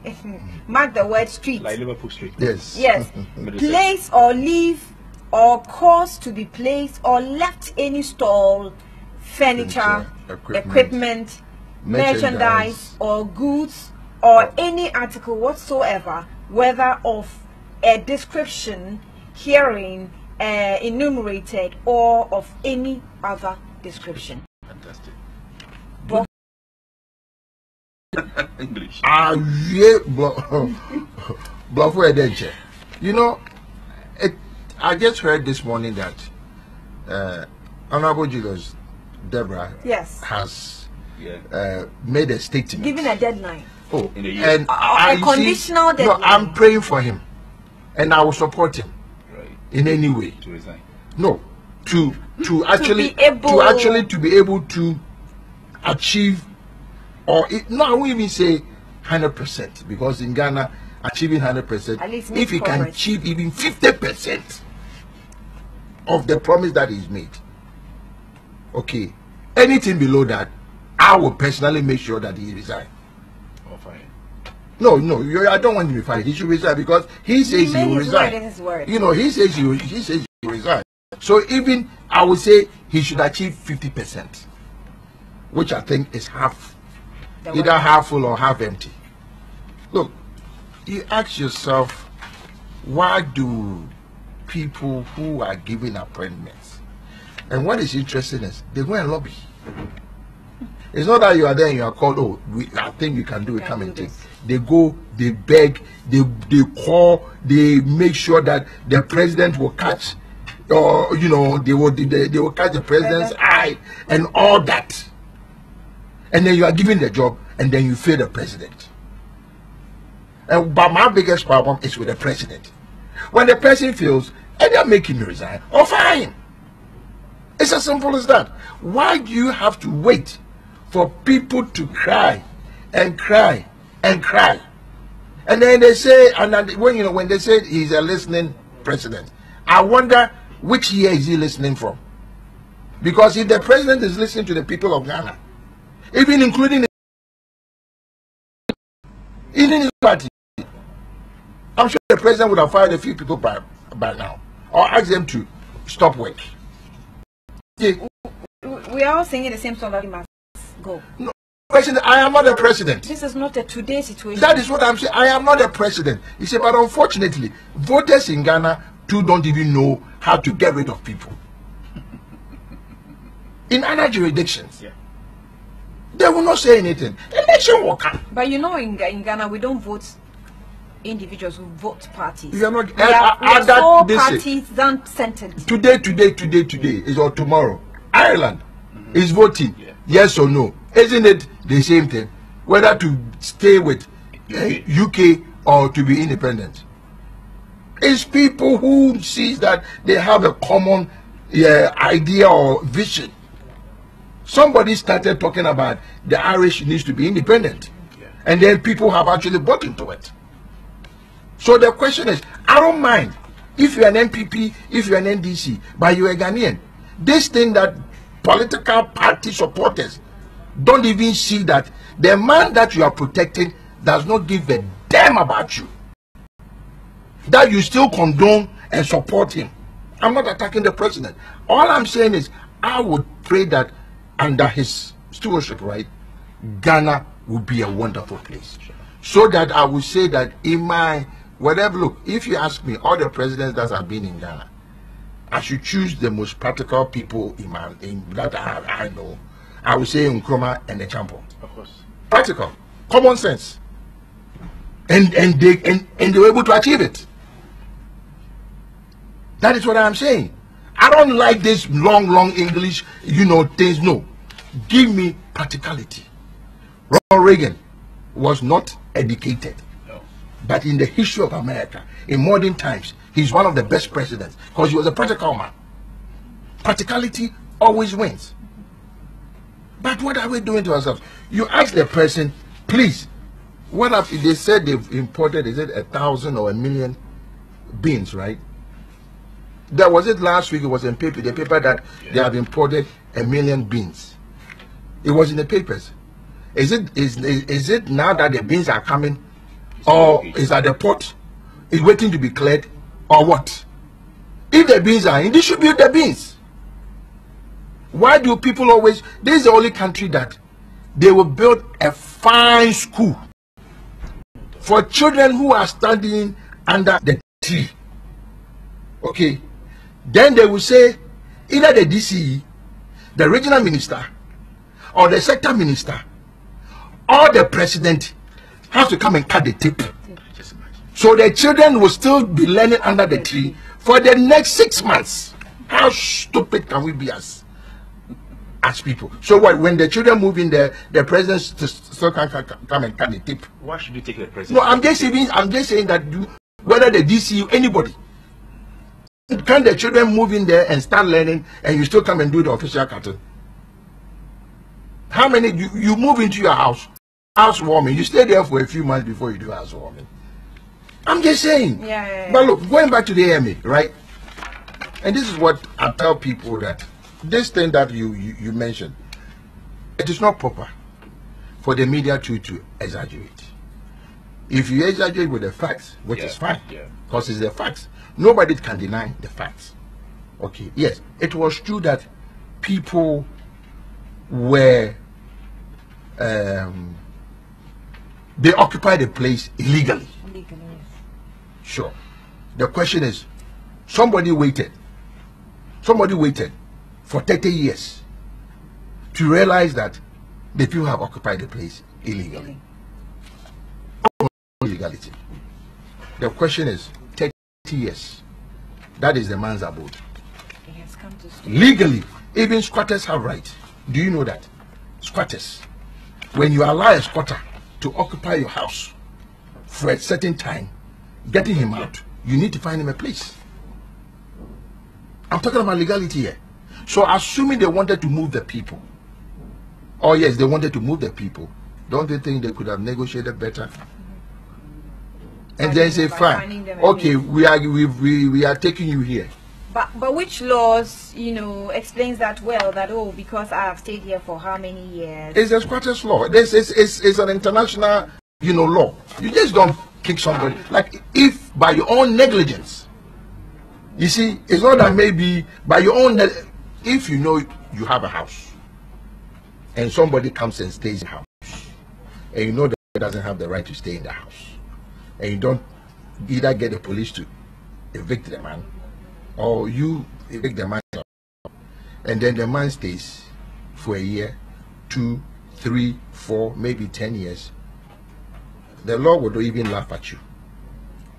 mark the word street, like Liverpool Street. yes place or leave or cause to be placed or left any stall, furniture, equipment, merchandise or goods or any article whatsoever, whether of a description herein enumerated or of any other description. Fantastic. English. You know, I just heard this morning that Honorable Julius Deborah has made a statement, giving a deadline. Oh, in a year. and a conditional deadline. No, I'm praying for him, and I will support him in any way. To resign. No, to actually to be able to achieve, or no, I won't even say 100%, because in Ghana achieving 100%, if he can achieve even 50% of the promise that he's made, okay, anything below that, I will personally make sure that he resign. Or fine. No, I don't want him to fight. He should resign, because he says he will resign. You know, he says he will resign. So even I would say he should achieve 50%, which I think is half, either half full or half empty. Look, you ask yourself, why do people who are given appointments, and what is interesting is they go and lobby. It's not that you are there and you are called, oh, I think you can do it, come and take. They go, they beg, they call, they make sure that the president will catch, or you know, they will catch the president's eye and all that. And then you are given the job, and then you fail the president. But my biggest problem is with the president. When the president fails, either make him resign or fine. It's as simple as that. Why do you have to wait for people to cry and cry and cry? And then they say, and then when they say he's a listening president, I wonder which year is he listening from? Because if the president is listening to the people of Ghana, even including his party, I'm sure the president would have fired a few people by now, or asked them to stop work. Yeah. We are all singing the same song that we must go. No, president, I am not a president. This is not a today situation. That is what I'm saying. I am not a president. He said, but unfortunately, voters in Ghana too don't even know how to get rid of people. In other jurisdictions, they will not say anything. Election will come. But you know, in Ghana, we don't vote individuals who vote parties. You are not. We are so partisan-centered. Today is or tomorrow. Ireland is voting yes or no. Isn't it the same thing? Whether to stay with UK or to be independent. It's people who see that they have a common idea or vision. Somebody started talking about the Irish needs to be independent, and then people have actually bought into it. So the question is, I don't mind if you're an MPP, if you're an NDC, but you're a Ghanaian. This thing that political party supporters don't even see that the man that you are protecting does not give a damn about you, that you still condone and support him. I'm not attacking the president. All I'm saying is I would pray that under his stewardship, right, Ghana will be a wonderful place. So that I would say that in my whatever, look, if you ask me, all the presidents that have been in Ghana, I should choose the most practical people that I know. I would say Nkrumah and the Champo. Of course. Practical, common sense, and they were able to achieve it. That is what I'm saying. I don't like this long English, things. No, give me practicality. Ronald Reagan was not educated, no. But in the history of America, in modern times, he's one of the best presidents because he was a practical man. Practicality always wins. But what are we doing to ourselves? You ask the person, please, what if they said they've imported, is it 1,000 or 1,000,000 beans, right? There was it last week, it was in the paper that they have imported 1,000,000 beans. It was in the papers. Is it now that the beans are coming, or is at the port, is waiting to be cleared, or what? If the beans are in, distribute the beans. Why do people always, this is the only country that they will build a fine school for children who are studying under the tree. Okay, then they will say either the DCE, the regional minister, or the sector minister, or the president has to come and cut the tape. So the children will still be learning under the tree for the next 6 months. How stupid can we be as people? So what, when the children move in there, the president still can come and cut the tape? Why should you take the president? No, I'm just saying that whether the DCU, anybody, can the children move in there and start learning, and you still come and do the official cutting? How many you move into your housewarming? You stay there for a few months before you do housewarming. I'm just saying. Yeah. But look, going back to the AMA, right? And this is what I tell people, that this thing that you mentioned, it is not proper for the media to exaggerate. If you exaggerate with the facts, which is fine, because it's the facts, nobody can deny the facts. Okay, yes, it was true that people were they occupied the place illegally. Sure. The question is, somebody waited for 30 years to realize that the people have occupied the place illegally. Illegality. The question is, 30 years. That is the man's abode. Legally, even squatters have rights. Do you know that? Squatters. When you allow a squatter to occupy your house for a certain time, getting him out, you need to find him a place. I'm talking about legality here. So assuming they wanted to move the people, oh yes, they wanted to move the people, don't they think they could have negotiated better? And then say, fine, okay, we are taking you here. But which laws, explains that well, that, oh, because I have stayed here for how many years? It's a squatters law. It's an international, law. You just don't kick somebody. Like, if by your own negligence, you see, it's not that maybe by your own, if you know you have a house, and somebody comes and stays in the house, and you know that he doesn't have the right to stay in the house, and you don't either get the police to evict the man, or you evict the man, and then the man stays for a year, 2, 3, 4, maybe 10 years, the law would even laugh at you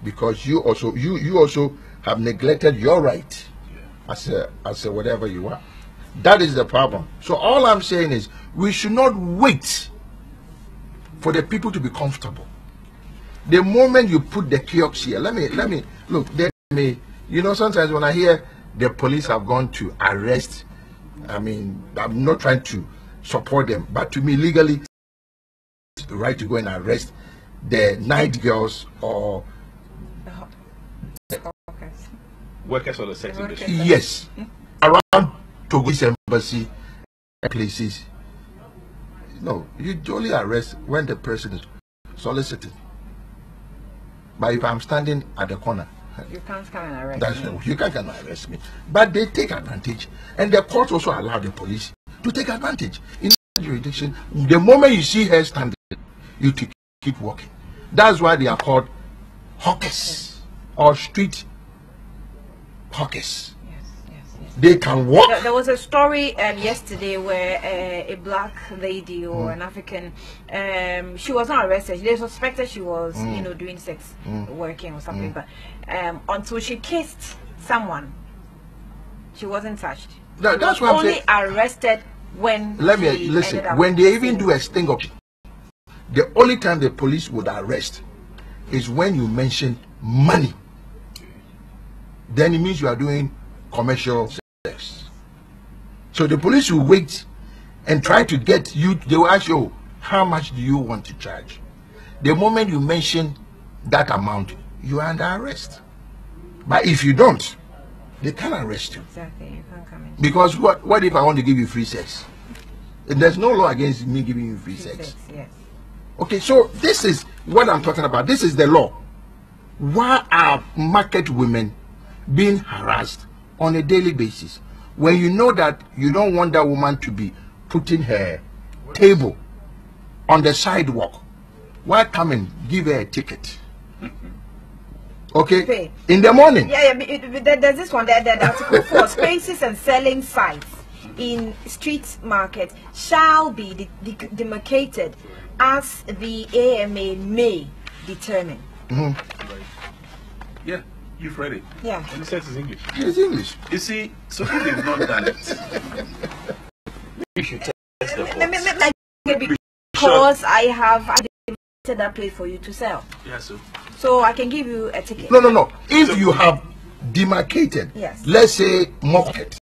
because you also have neglected your right as a whatever you are. That is the problem. So all I'm saying is we should not wait for the people to be comfortable. The moment you put the kiosks here, let me look. You know, sometimes when I hear the police have gone to arrest, I mean, I'm not trying to support them, but to me legally, it's the right to go and arrest the night girls or workers of the sex industry. Yes, around Togo's embassy places. No, you only arrest when the person is solicited. But if I'm standing at the corner, you can't come and arrest me. You can't come and arrest me. But they take advantage, and the court also allow the police to take advantage. In that jurisdiction, the moment you see her standing, you keep walking. That's why they are called hawkers or street hawkers. They can walk. There was a story yesterday where a black lady or an African, she was not arrested. They suspected she was, you know, doing sex working or something, but until she kissed someone, she wasn't touched. That's why only arrested when. Let me listen. When they even do a sting up, the only time the police would arrest is when you mention money. Then it means you are doing commercial sex. So the police will wait and try to get you. They will ask you, how much do you want to charge? The moment you mention that amount, you are under arrest. But if you don't, they can't arrest you. Exactly, you can't come in. Because what if I want to give you free sex? And there's no law against me giving you free sex. Yes. Okay, so this is what I'm talking about. This is the law. Why are market women being harassed on a daily basis when you know that you don't want that woman to be putting her table on the sidewalk? Why come and give her a ticket? Okay, in the morning. There's this one there, the article 4, spaces and selling sites in street market shall be demarcated as the AMA may determine. Yeah, you've read it. Yeah. And it says it's English. It's English. You see, so if they've not done it, you should test the courts. Because I have identified that place for you to sell. Yeah, so I can give you a ticket. No. If you have demarcated, yes, let's say market,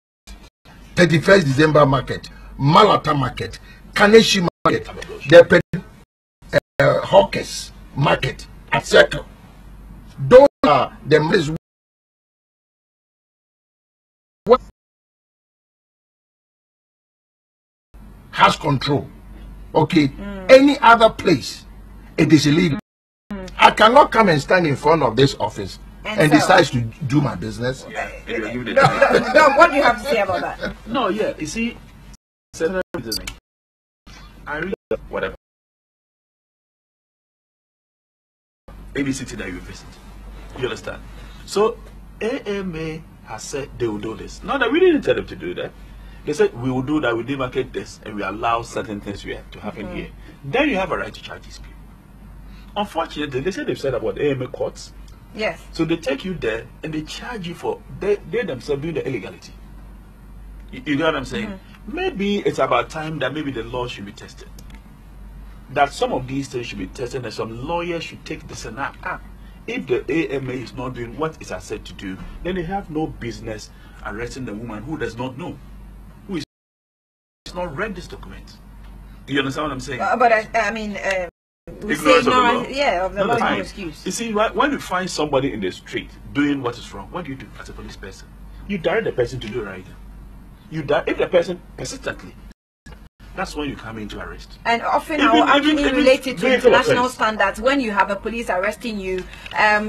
31st December market, Malata market, Kaneshi market, the hawkers market at Circle. Those are the places what has control. Okay, any other place it is illegal. I cannot come and stand in front of this office and decide to do my business. Yeah. What do you have to say about that? No, yeah, you see, I really whatever any city that you visit, you understand. So AMA has said they will do this. Not that we didn't tell them to do that. They said we will do that, we demarcate this, and we allow certain things to happen here. Then you have a right to charge these people. Unfortunately, they said they've said about AMA courts. Yes. So they take you there and they charge you for they themselves doing the illegality. You know what I'm saying? Maybe it's about time that maybe the law should be tested. That some of these things should be tested and some lawyers should take this and that. If the AMA is not doing what it has said to do, then they have no business arresting the woman who does not know, who is not read this document. You understand what I'm saying? But I mean, we say ignorance, of the law is no excuse. You see, when you find somebody in the street doing what is wrong, what do you do as a police person? You direct the person to do right. If the person persistently, that's when you come into arrest. And often I will actually relate it to international standards. When you have a police arresting you,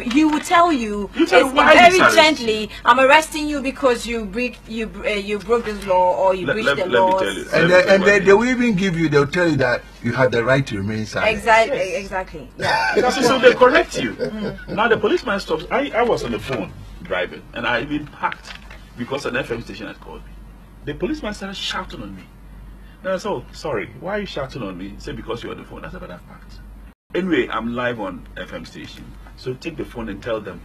he will tell you very gently, I'm arresting you because you broke this law or you breached the law. And they will even they'll tell you that you have the right to remain silent. Exactly. Yeah. So they correct you. Now the policeman stops. I was on the phone driving and I even parked because an FM station had called me. The policeman started shouting on me. And I said, oh, sorry, why are you shouting on me? He said, because you're on the phone. I said, but I've parked. Anyway, I'm live on FM station. So take the phone and tell them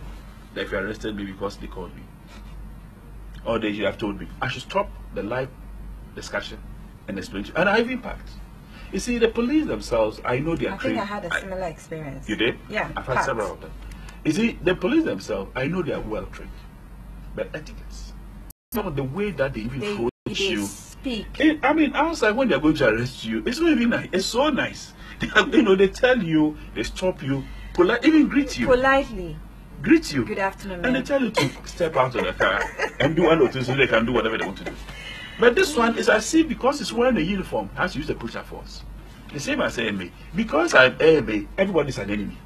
that if you arrested me because they called me, or they should have told me, I should stop the live discussion and explain to you. And I have impact. You see, the police themselves, I know they are trained. I think I had a similar experience. You did? Yeah. I've had several of them. You see, the police themselves, I know they are well trained, but etiquettes. Some of the way that they even approach you. Speak. I mean, outside when they're going to arrest you, it's not even nice. It's so nice. They tell you, they stop you, even greet you. Politely. Greet you. Good afternoon, and they tell you to step out of the car and do one or two so they can do whatever they want to do. But this one is, I see, because it's wearing a uniform, has to use the pusher force. The same as AMA. Because I'm AMA, everybody's an enemy.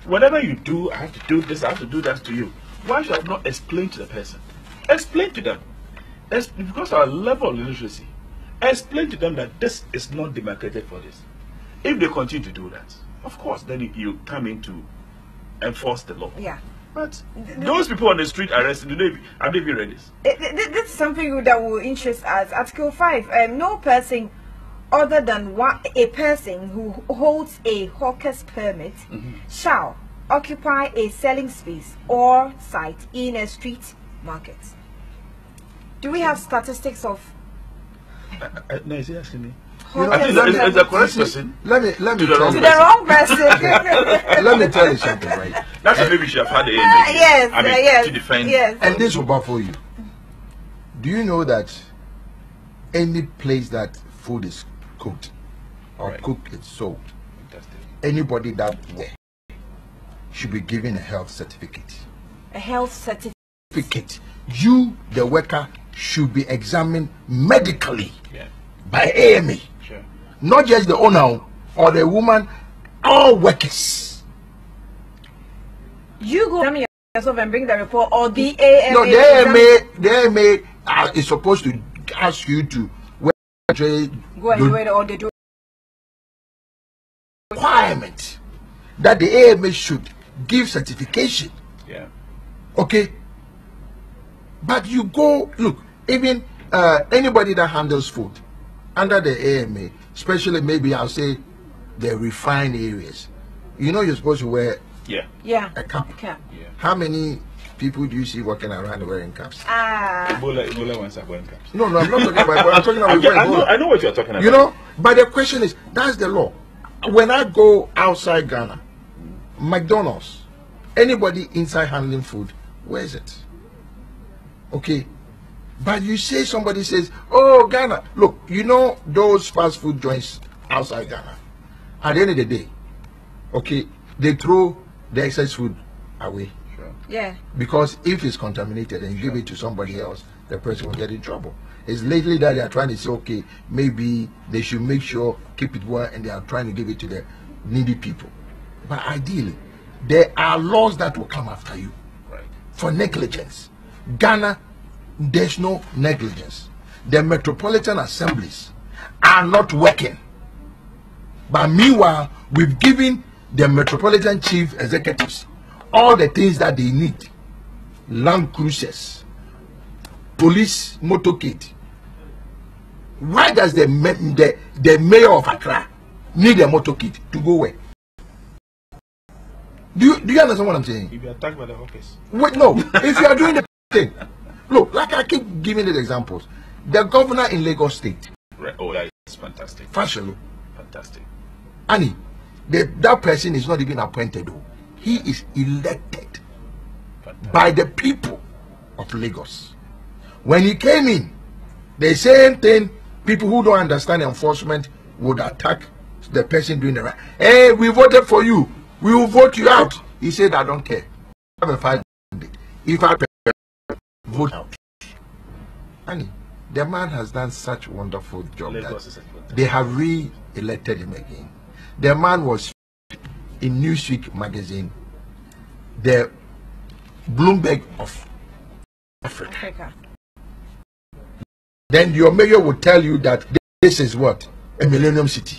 Whatever you do, I have to do this, I have to do that to you. Why should I not explain to the person? Explain to them. Because our level of literacy, explain to them that this is not demarcated for this. If they continue to do that, of course, then you come in to enforce the law. Yeah. But those people on the street arrested, have they even read this? This is something that will interest us. Article 5, no person other than a person who holds a hawker's permit shall occupy a selling space or site in a street market. Do we have statistics of? No, is he asking me? I think it's the correct person. Let me tell you. To the wrong person. Let me tell you something, right? That's maybe we should have had the yes, yes, to defend. Yes. And this will baffle you. Do you know that any place that food is cooked or cooked is sold, anybody that works should be given a health certificate. A health certificate. You, the worker, should be examined medically by AMA. Sure. Not just the owner or the woman, all workers. You go examine yourself and bring the report, or the AMA? No, the AMA is supposed to ask you to go and do it, or they do requirement that the AMA should give certification. Yeah. Okay. But you go, look, even anybody that handles food under the AMA, especially maybe I'll say the refined areas, you know, you're supposed to wear a cap. Yeah. How many people do you see walking around wearing caps? Ebola ones are wearing caps. No, I'm not talking about Ebola. I'm talking about I know what you're talking about. You know, but the question is, that's the law. When I go outside Ghana, McDonald's, anybody inside handling food, where is it? Okay, but you say, somebody says, oh, Ghana, look, you know those fast food joints outside Ghana, at the end of the day, okay, they throw the excess food away. Sure. Yeah. Because if it's contaminated and you give it to somebody else, the person will get in trouble. It's lately that they are trying to say, okay, maybe they should make sure, keep it well, and they are trying to give it to the needy people. But ideally, there are laws that will come after you for negligence. Ghana, there's no negligence. The metropolitan assemblies are not working. But meanwhile, we've given the metropolitan chief executives all the things that they need. Land cruisers, police motorcade. Why does the mayor of Accra need a motorcade to go where? Do you understand what I'm saying? You'll be attacked by the hawkers. Wait, no. If you are doing the thing, look, like I keep giving it examples. The governor in Lagos State. Right. Oh, that is fantastic. Fashion. Fantastic. Annie, that person is not even appointed. He is elected by the people of Lagos. When he came in, the same thing, people who don't understand enforcement would attack the person doing the right. Hey, we voted for you. We will vote you out. He said, I don't care. I have a 5 mandate. If I vote out. Annie, the man has done such a wonderful job that they have re-elected him again. The man was in Newsweek magazine, the Bloomberg of Africa. Then your mayor will tell you that this is what? A millennium city.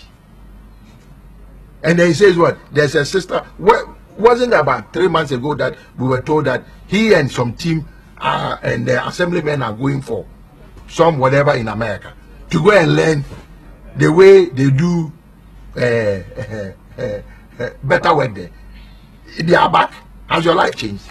And then he says what? There's a sister. Wasn't it about 3 months ago that we were told that he and some team and the assemblymen are going for some whatever in America to go and learn the way they do better work there. They are back. Has your life changed?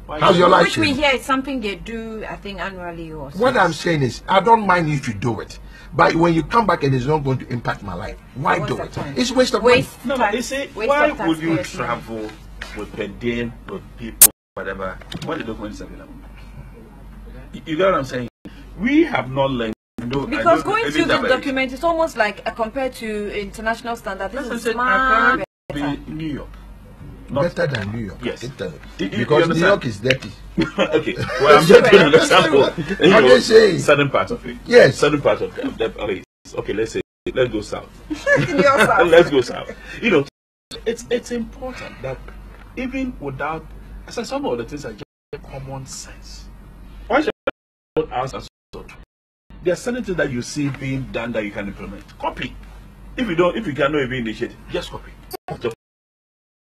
How's your life Which we hear is something they do, I think, annually or something. What I'm saying is, I don't mind if you do it. But when you come back and it's not going to impact my life, why do it? It's waste of money. No, you see, why would you travel with per diem, with people, whatever, when the documents are available? You get what I'm saying? We have not learned. Because going through the document is almost like compared to international standards. This is New York. Better than New York. Yes. Because New York is dirty. Okay. Well, I'm just giving an example. I'm just saying. Certain part of it. Yes. Certain part of the place. Okay, let's go south. Let's go south. You know, it's important that even without, I said, some of the things are just common sense. Why should I not ask us? There are certain things that you see being done that you can implement. Copy. If you cannot even initiate, just copy.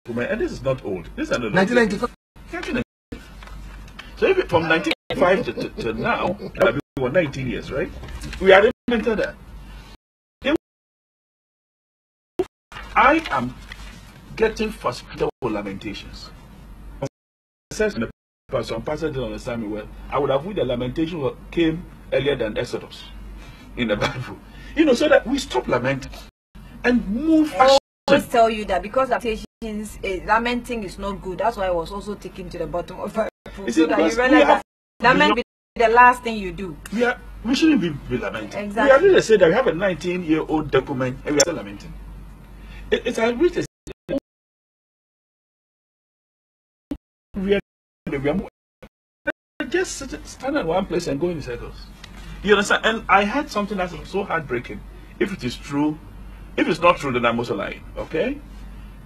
And this is not old. This is 1995. So if from 1995 to now, we were 19 years, right? We are implemented that. I am getting frustrated with lamentations. Some pastor didn't understand me well. I would have wished the lamentation came earlier than Exodus in the Bible. You know, so that we stop lamenting and move. I always tell you that because lamenting is not good. That's why I was also taken to the bottom of Bible. So that you realize that lament be the last thing you do. We shouldn't be lamenting. Exactly. We are really say that we have a 19-year-old document and we are still lamenting. It's a written. We are just stand at one place and go in circles. You understand? And I had something that's so heartbreaking. If it is true, if it's not true, then I'm also lying. Okay?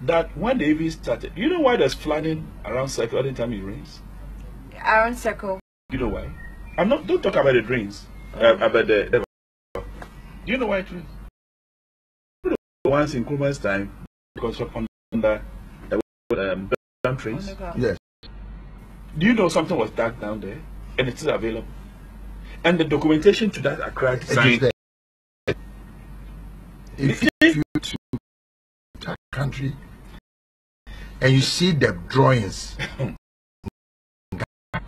That when the EV started, you know why there's flooding around Circle every time it rains? Around Circle. You know why? Don't talk about the drains. About the do you know why it rains? Once in Kuma's time, because of under dam trains. Yes. Do you know something was dug down there and it's still available? And the documentation to that Accra design. If you to that country and you see the drawings,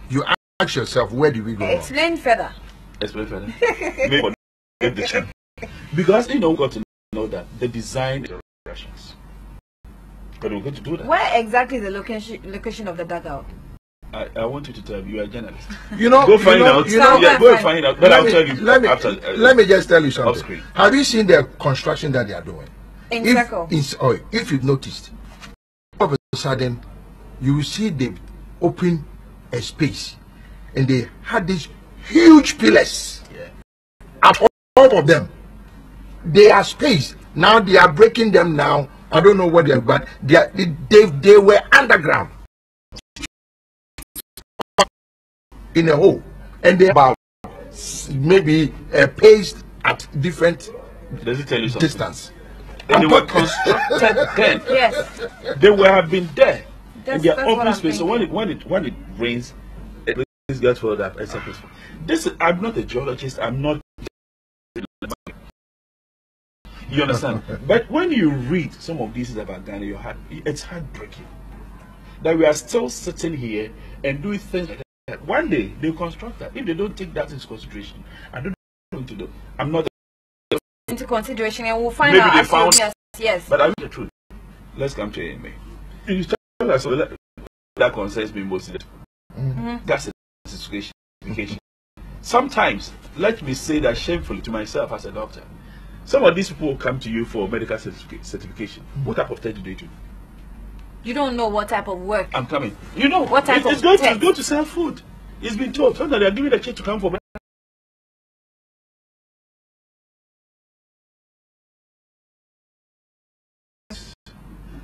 you ask yourself, where do we go? Explain further. Explain further. Maybe get the chance. Because you know, we got to know that the design is Russians. But we're going to do that. Where exactly is the location of the dugout? I want you to tell me, you are a journalist. You know, go find out. Go find out. But I'll tell you. Let me just tell you something. Have you seen the construction that they are doing? In Circle. If you've noticed, all of a sudden, you see they open a space and they had these huge pillars. Yeah. At all of them. They are spaced. Now they are breaking them now. I don't know what they are, but they were underground. In a hole, and they about maybe paced at different distance. And they were constructed then. Yes, they will have been there. In their open space. So when it rains, it gets filled up. I'm not a geologist. I'm not. You understand? But when you read some of these about Ghana, it's heartbreaking that we are still sitting here and doing things like that. One day they'll construct that. If they don't take that into consideration, I don't know what to do. I'm not into consideration, and we'll find out. Maybe they found. Yes. But I mean the truth. Let's come to AMA. That concerns me mostly. That's a situation. Sometimes, let me say that shamefully to myself as a doctor. Some of these people come to you for medical certification. What type of test do they do? You don't know what type of work. I'm coming. You know what type of test? It's going to sell food. It's been told. Sometimes they are giving a check to come for.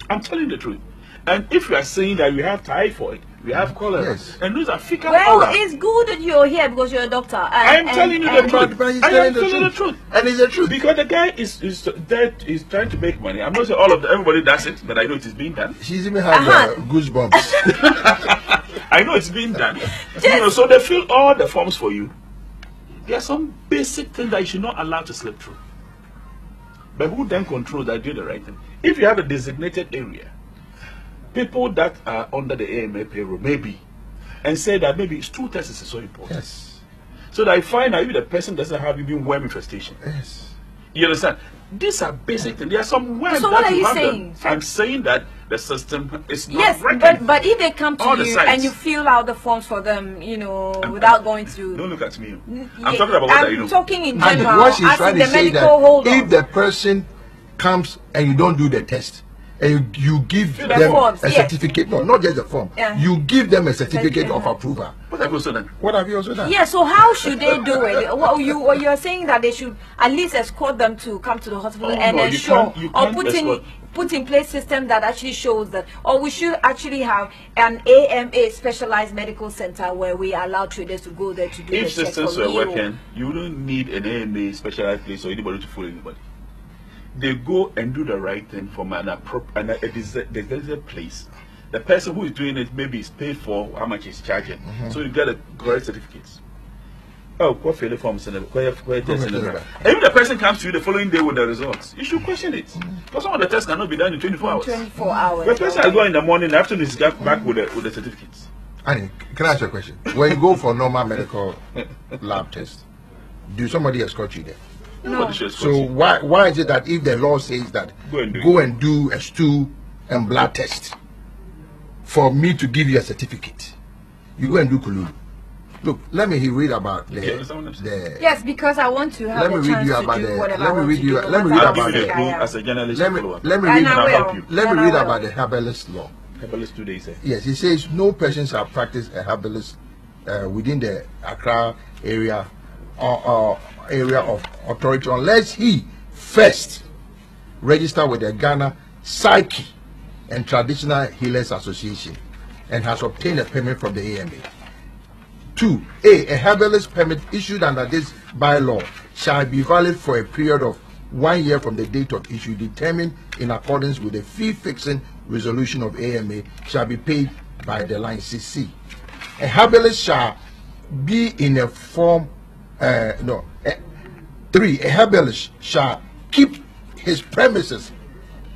I'm telling the truth. And if you are saying that we have typhoid, we have cholera, and those are fecal well, it's good that you're here because you're a doctor. I am telling you the truth. I am telling the truth. And it's the truth. Because the guy is trying to make money. I'm not saying everybody does it, but I know it is being done. She's even had goosebumps. I know it's being done. You know, so they fill all the forms for you. There are some basic things that you should not allow to slip through. But who then controls that do the right thing? If you have a designated area, people that are under the AMA payroll, maybe, and say that maybe stool test is so important. Yes. So that I find out if the person doesn't have even worm infestation. Yes. You understand? These are basic things. There are some worms. So what are you saying? I'm saying that the system is not yes, working. but if they come to you sides. and you fill out the forms for them, you know, without going to. Don't look at me. I'm talking about what you know. I'm talking in And general. what she's trying to say that if the person comes and you don't do the test, and you give them forms, a certificate, no, not just a form, Yeah. you give them a certificate of approval. What have you also done? What have you also done? Yeah, so how should they do it? Well, you're saying that they should at least escort them to come to the hospital and no, ensure you or can't put in place system that actually shows that, or we should actually have an AMA specialized medical center where we allow traders to go there to do the If check systems for were real. working, you don't need an AMA specialized place or anybody to fool anybody. They go and do the right thing from an designated place. The person who is doing it maybe is paid for how much he's charging. So you get a correct certificates. Oh, what failure forms and if the person comes to you the following day with the results, you should question it. Because some of the tests cannot be done in 24 hours. 24 hours. The person has gone in the morning, the afternoon is back with the certificates. Annie, can I ask you a question? When you go for normal medical lab test, do somebody escort you there? No. So why is it that if the law says that go and do a stool and blood test for me to give you a certificate, you go and do Kululu? Look, let me read about the Yes, because I want to have let me a read chance you to about do the whatever let me read you let me read about the as a journalist. let me read about the herbalist law. Herbalist today say. Yes, it says no person shall practice a herbalist within the Accra area or area of authority unless he first register with the Ghana Psyche and Traditional Healers Association and has obtained a permit from the AMA. 2. A herbalist permit issued under this bylaw shall be valid for a period of 1 year from the date of issue, determined in accordance with the fee fixing resolution of AMA, shall be paid by the licensee. C. A herbalist shall be in a form 3. A herbalist shall keep his premises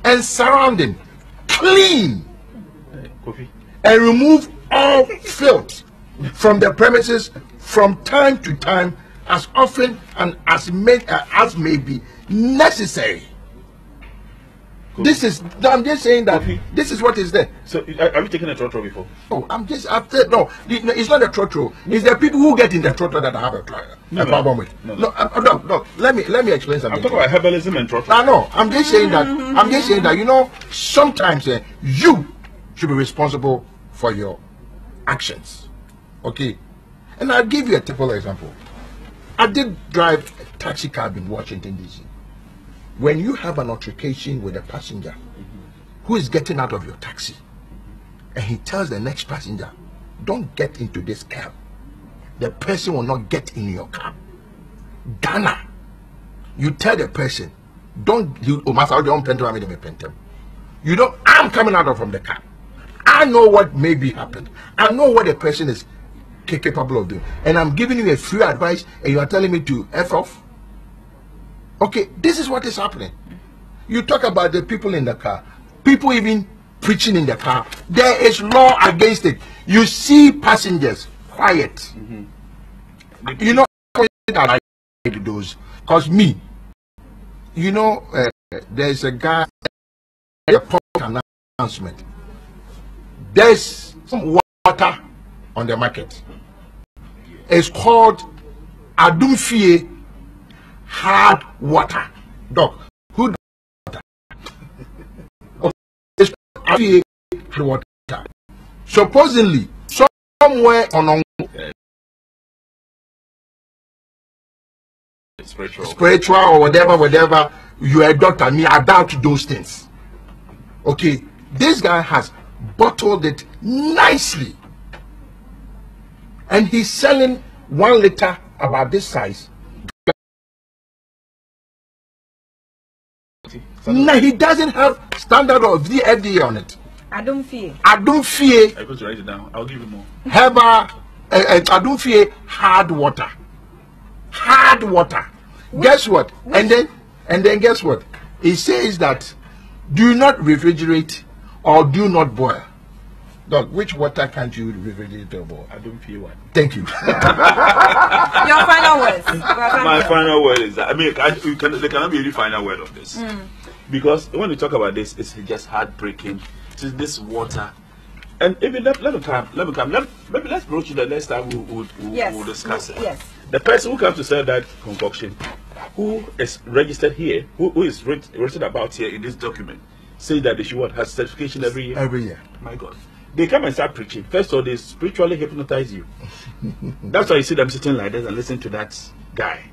and surrounding clean Kofi. and remove all filth from the premises from time to time, as often and as may be necessary. Cool. This is, I'm just saying that this is what is there. So have you taken a trotro before? Oh, I'm just after no, it's not a trotro. It's the people who get in the trotro that I have a problem with. No. Let me explain something. I'm talking about herbalism and trotro. No, I'm just saying that you know, sometimes you should be responsible for your actions. Okay, and I'll give you a typical example. I did drive a taxi cab in Washington DC. When you have an altercation with a passenger who is getting out of your taxi, and he tells the next passenger, "Don't get into this cab," the person will not get in your cab. Ghana, you tell the person, "Don't you you don't, I'm coming out from the cab. I know what maybe happened. I know what the person is capable of doing, and I'm giving you a free advice, and you are telling me to F off." Okay, this is what is happening. You talk about the people in the car, people even preaching in the car. There is law against it. You see passengers quiet. You know that I like those, because me, you know, there's a guy, a public announcement. There's some water on the market. It's called Adumfie hard water. Doc, who water? It's Adumfie hard water. Supposedly, somewhere on spiritual or whatever, you are a doctor. Me, I doubt those things. Okay, this guy has bottled it nicely, and he's selling 1 liter about this size. No, he doesn't have standard of the FDA on it. I don't fear. I'm going to write it down. I'll give you more. I don't fear hard water. Hard water. Guess what? And then guess what? It says that do not refrigerate or do not boil. Dog, which water can't you refrigerate boil? I don't feel one. Thank you. Your final words. My final word is that, I mean, there cannot be any final word of this. Because when we talk about this, it's just heartbreaking. It's this water. And even let me come. Maybe let's broach it the next time we'll discuss it. Yes. The person who comes to sell that concoction, who is registered here, who is written about here in this document, say that they should have certification every year. Every year. My God. They come and start preaching. First of all, they spiritually hypnotize you. That's why you see them sitting like this and listen to that guy.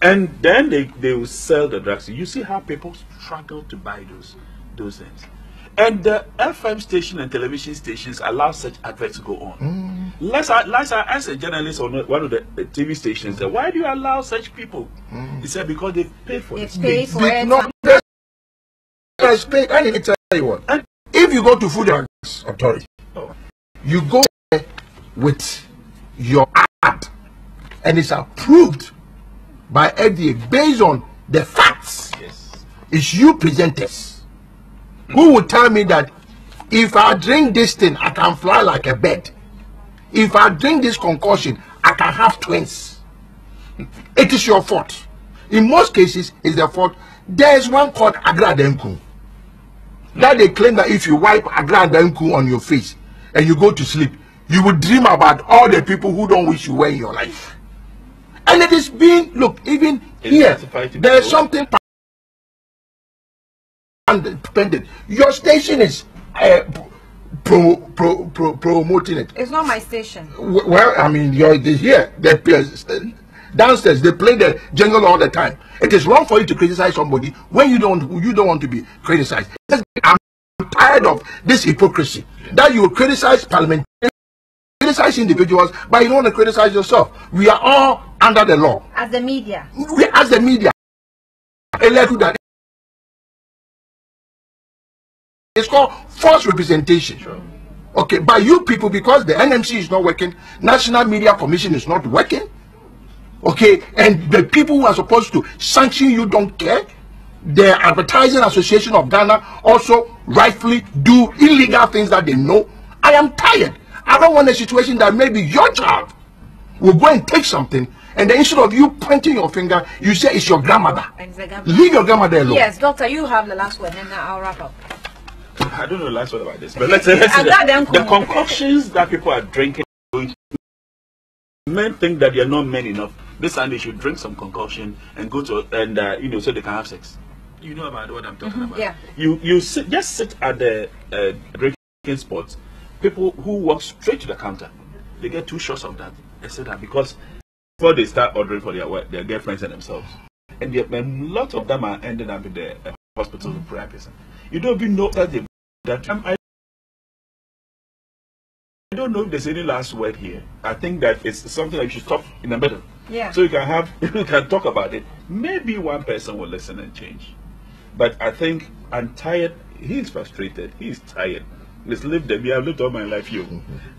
And then they will sell the drugs. You see how people struggle to buy those things. And the FM station and television stations allow such adverts to go on. Let's ask a journalist on one of the TV stations, why do you allow such people? He said, because they pay for it. They pay for it. Not pay. I need to tell you what. And if you go to Food and Drugs Authority, you go there with your ad, and it's approved by FDA based on the facts. Yes. It's you presenters who will tell me that if I drink this thing, I can fly like a bird. If I drink this concoction, I can have twins. It is your fault. In most cases, it's their fault. There is one called Agra Denku. That they claim that if you wipe Agra Denku on your face and you go to sleep, you will dream about all the people who don't wish you were in your life. And it is being, look, even here, there is something independent. Your station is promoting it. It's not my station. Well, I mean, here, downstairs they play the jingle all the time. It is wrong for you to criticize somebody when you don't want to be criticized. I'm tired of this hypocrisy that you criticize parliamentarians, criticize individuals, but you don't want to criticize yourself. We are all under the law. As the media. As the media. It's called false representation. Sure. Okay, by you people, because the NMC is not working, National Media Commission is not working. Okay, and the people who are supposed to sanction you don't care. The Advertising Association of Ghana also rightfully do illegal things that they know. I am tired. I don't want a situation that maybe your child will go and take something, and then instead of you pointing your finger, you say it's your grandmother. Leave your grandmother alone. Yes, doctor, you have the last word, and I'll wrap up. I don't know the last word about this, but let's say the concoctions that people are drinking, men think that they are not men enough. This time they should drink some concoction and go to so they can have sex. You know about what I'm talking about. Yeah. You just sit at the drinking spots. People who walk straight to the counter, they get 2 shots of that, etc. Because before they start ordering for their girlfriends and themselves, and a lot of them are ending up in the hospital with prayer person. You don't even know that I don't know if there's any last word here. I think that it's something that you should stop in the middle. Yeah. So you can talk about it. Maybe one person will listen and change. But I think I'm tired. He's frustrated. He's tired. Let's live them. We have lived all my life here.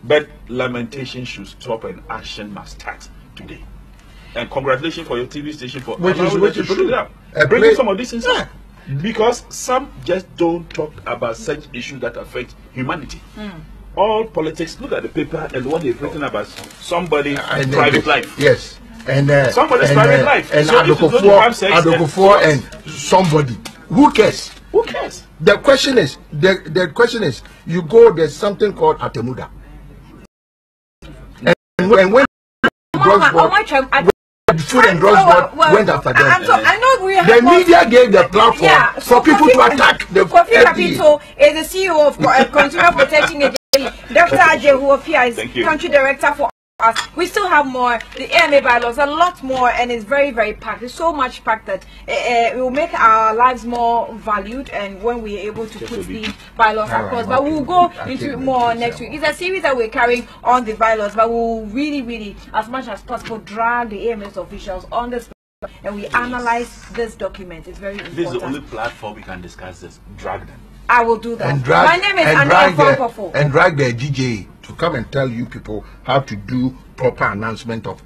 But lamentation should stop and action must start today. And congratulations for your TV station for true. Bringing some of these things up. Because some just don't talk about such issues that affect humanity. All politics, look at the paper and what they've written about somebody's private life. Yes. And somebody's private life. And so Adoko and somebody. Who cares? Who cares? The question is, you go, there's something called Atemuda. And when Food and Drugs Board went after them. I know we have the media gave the platform for people to attack the Kofi Kapito is the CEO of Consumer Protection Agency. Dr. Ajay Huofia is country director for us. We still have more. The AMA bylaws, a lot more, and it's very, very packed. It's so much packed that it will make our lives more valued, and when we're able to put the bylaws across. But we'll go into it more next week. It's a series that we're carrying on the bylaws, but we'll really, as much as possible, drag the AMS officials on this and we analyze this document. It's very important. This is the only platform we can discuss this. Drag them. I will do that. And drag, my name is Andrea and drag the GJ to come and tell you people how to do proper announcement of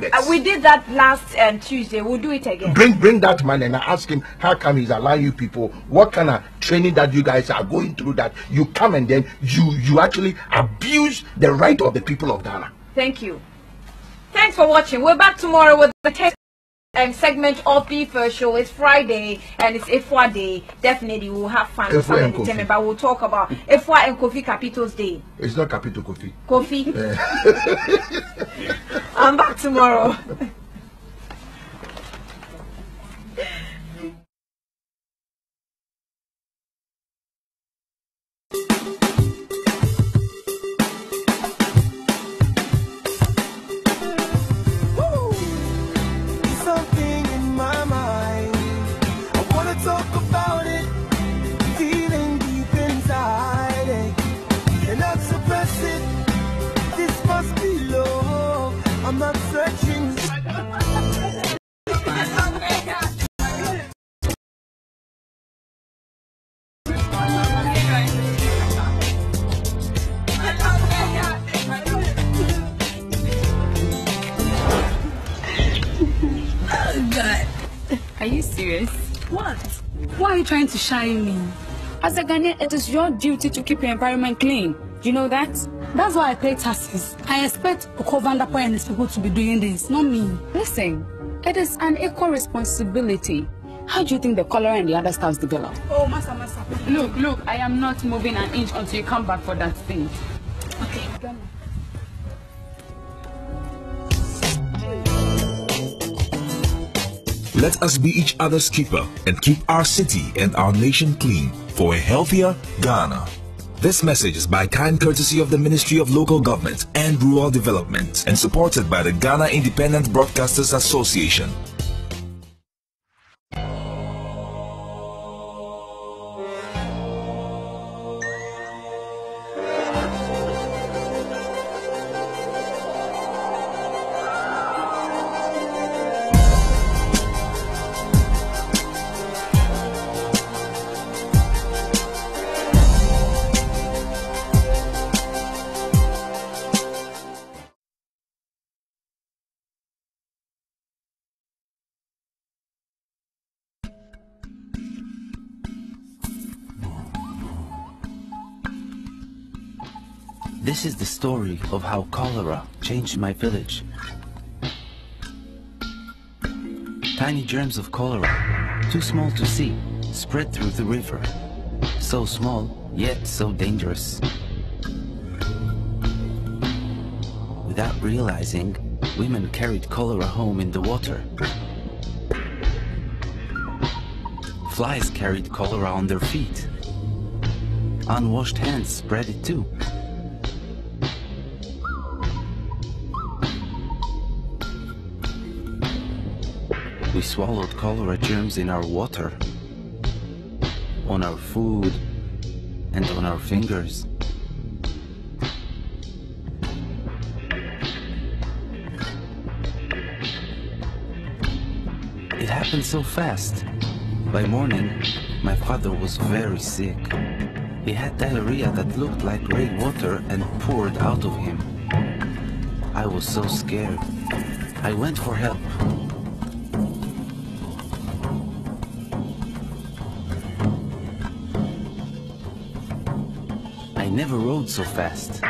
standards. We did that last Tuesday. We'll do it again. Bring that man and ask him how come he's allowing you people. What kind of training that you guys are going through that you come and then you actually abuse the right of the people of Ghana. Thank you. Thanks for watching. We're back tomorrow with the test segment of the first show. It's Friday and it's Ifwa Day. Definitely we'll have fun with some entertainment, but we'll talk about Ifwa and Kofi Kapito's Day. It's not Kapito, Kofi. Kofi. I'm back tomorrow. I'm not searching. Oh God. Are you serious? What? Why are you trying to shine me? As a Ghanaian, it is your duty to keep your environment clean. Do you know that? That's why I pay taxes. I expect Okovandapa and his people to be doing this, not me. Listen, it is an equal responsibility. How do you think the cholera and the other stuffs develop? Oh, Massa. Look, I am not moving an inch until you come back for that thing. Okay. Let us be each other's keeper and keep our city and our nation clean for a healthier Ghana. This message is by kind courtesy of the Ministry of Local Government and Rural Development and supported by the Ghana Independent Broadcasters Association. This is the story of how cholera changed my village. Tiny germs of cholera, too small to see, spread through the river. So small, yet so dangerous. Without realizing, women carried cholera home in the water. Flies carried cholera on their feet. Unwashed hands spread it too. We swallowed cholera germs in our water, on our food, and on our fingers. It happened so fast. By morning, my father was very sick. He had diarrhea that looked like rainwater and poured out of him. I was so scared. I went for help. I never rode so fast.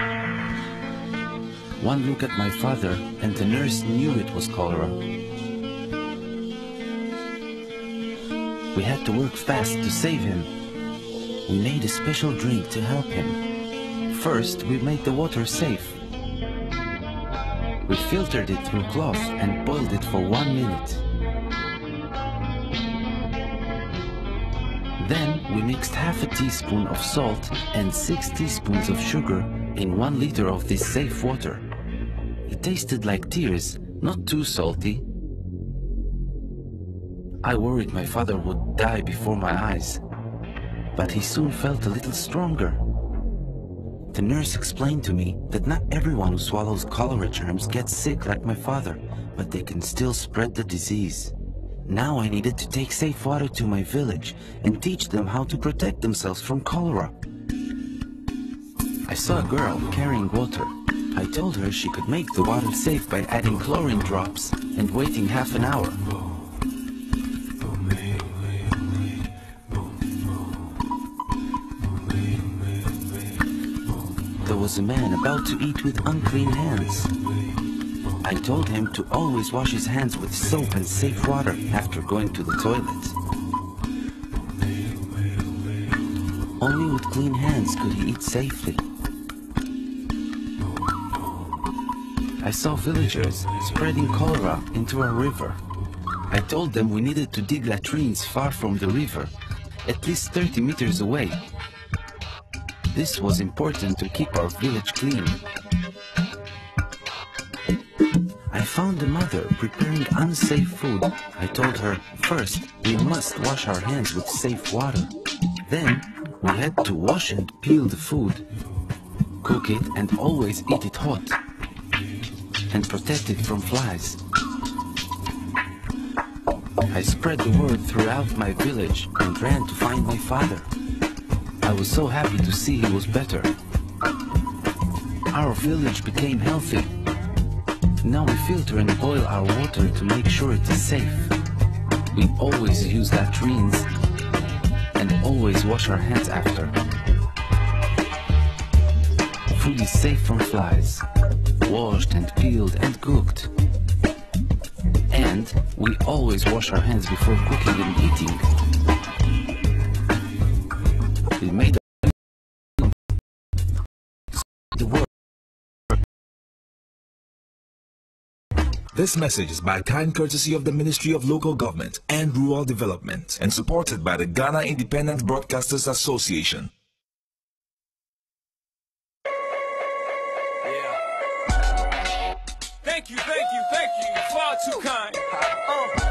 One look at my father and the nurse knew it was cholera. We had to work fast to save him. We made a special drink to help him. First, we made the water safe. We filtered it through cloth and boiled it for 1 minute. Then we mixed half a teaspoon of salt and 6 teaspoons of sugar in 1 liter of this safe water. It tasted like tears, not too salty. I worried my father would die before my eyes, but he soon felt a little stronger. The nurse explained to me that not everyone who swallows cholera germs gets sick like my father, but they can still spread the disease. Now I needed to take safe water to my village and teach them how to protect themselves from cholera. I saw a girl carrying water. I told her she could make the water safe by adding chlorine drops and waiting half an hour. There was a man about to eat with unclean hands. I told him to always wash his hands with soap and safe water after going to the toilet. Only with clean hands could he eat safely. I saw villagers spreading cholera into a river. I told them we needed to dig latrines far from the river, at least 30 meters away. This was important to keep our village clean. I found a mother preparing unsafe food. I told her, first, we must wash our hands with safe water. Then, we had to wash and peel the food, cook it and always eat it hot, and protect it from flies. I spread the word throughout my village and ran to find my father. I was so happy to see he was better. Our village became healthy. Now we filter and boil our water to make sure it is safe. We always use latrines and always wash our hands after. Food is safe from flies, washed and peeled and cooked. And we always wash our hands before cooking and eating. We made the world. This message is by kind courtesy of the Ministry of Local Government and Rural Development and supported by the Ghana Independent Broadcasters Association. Thank you, far too kind.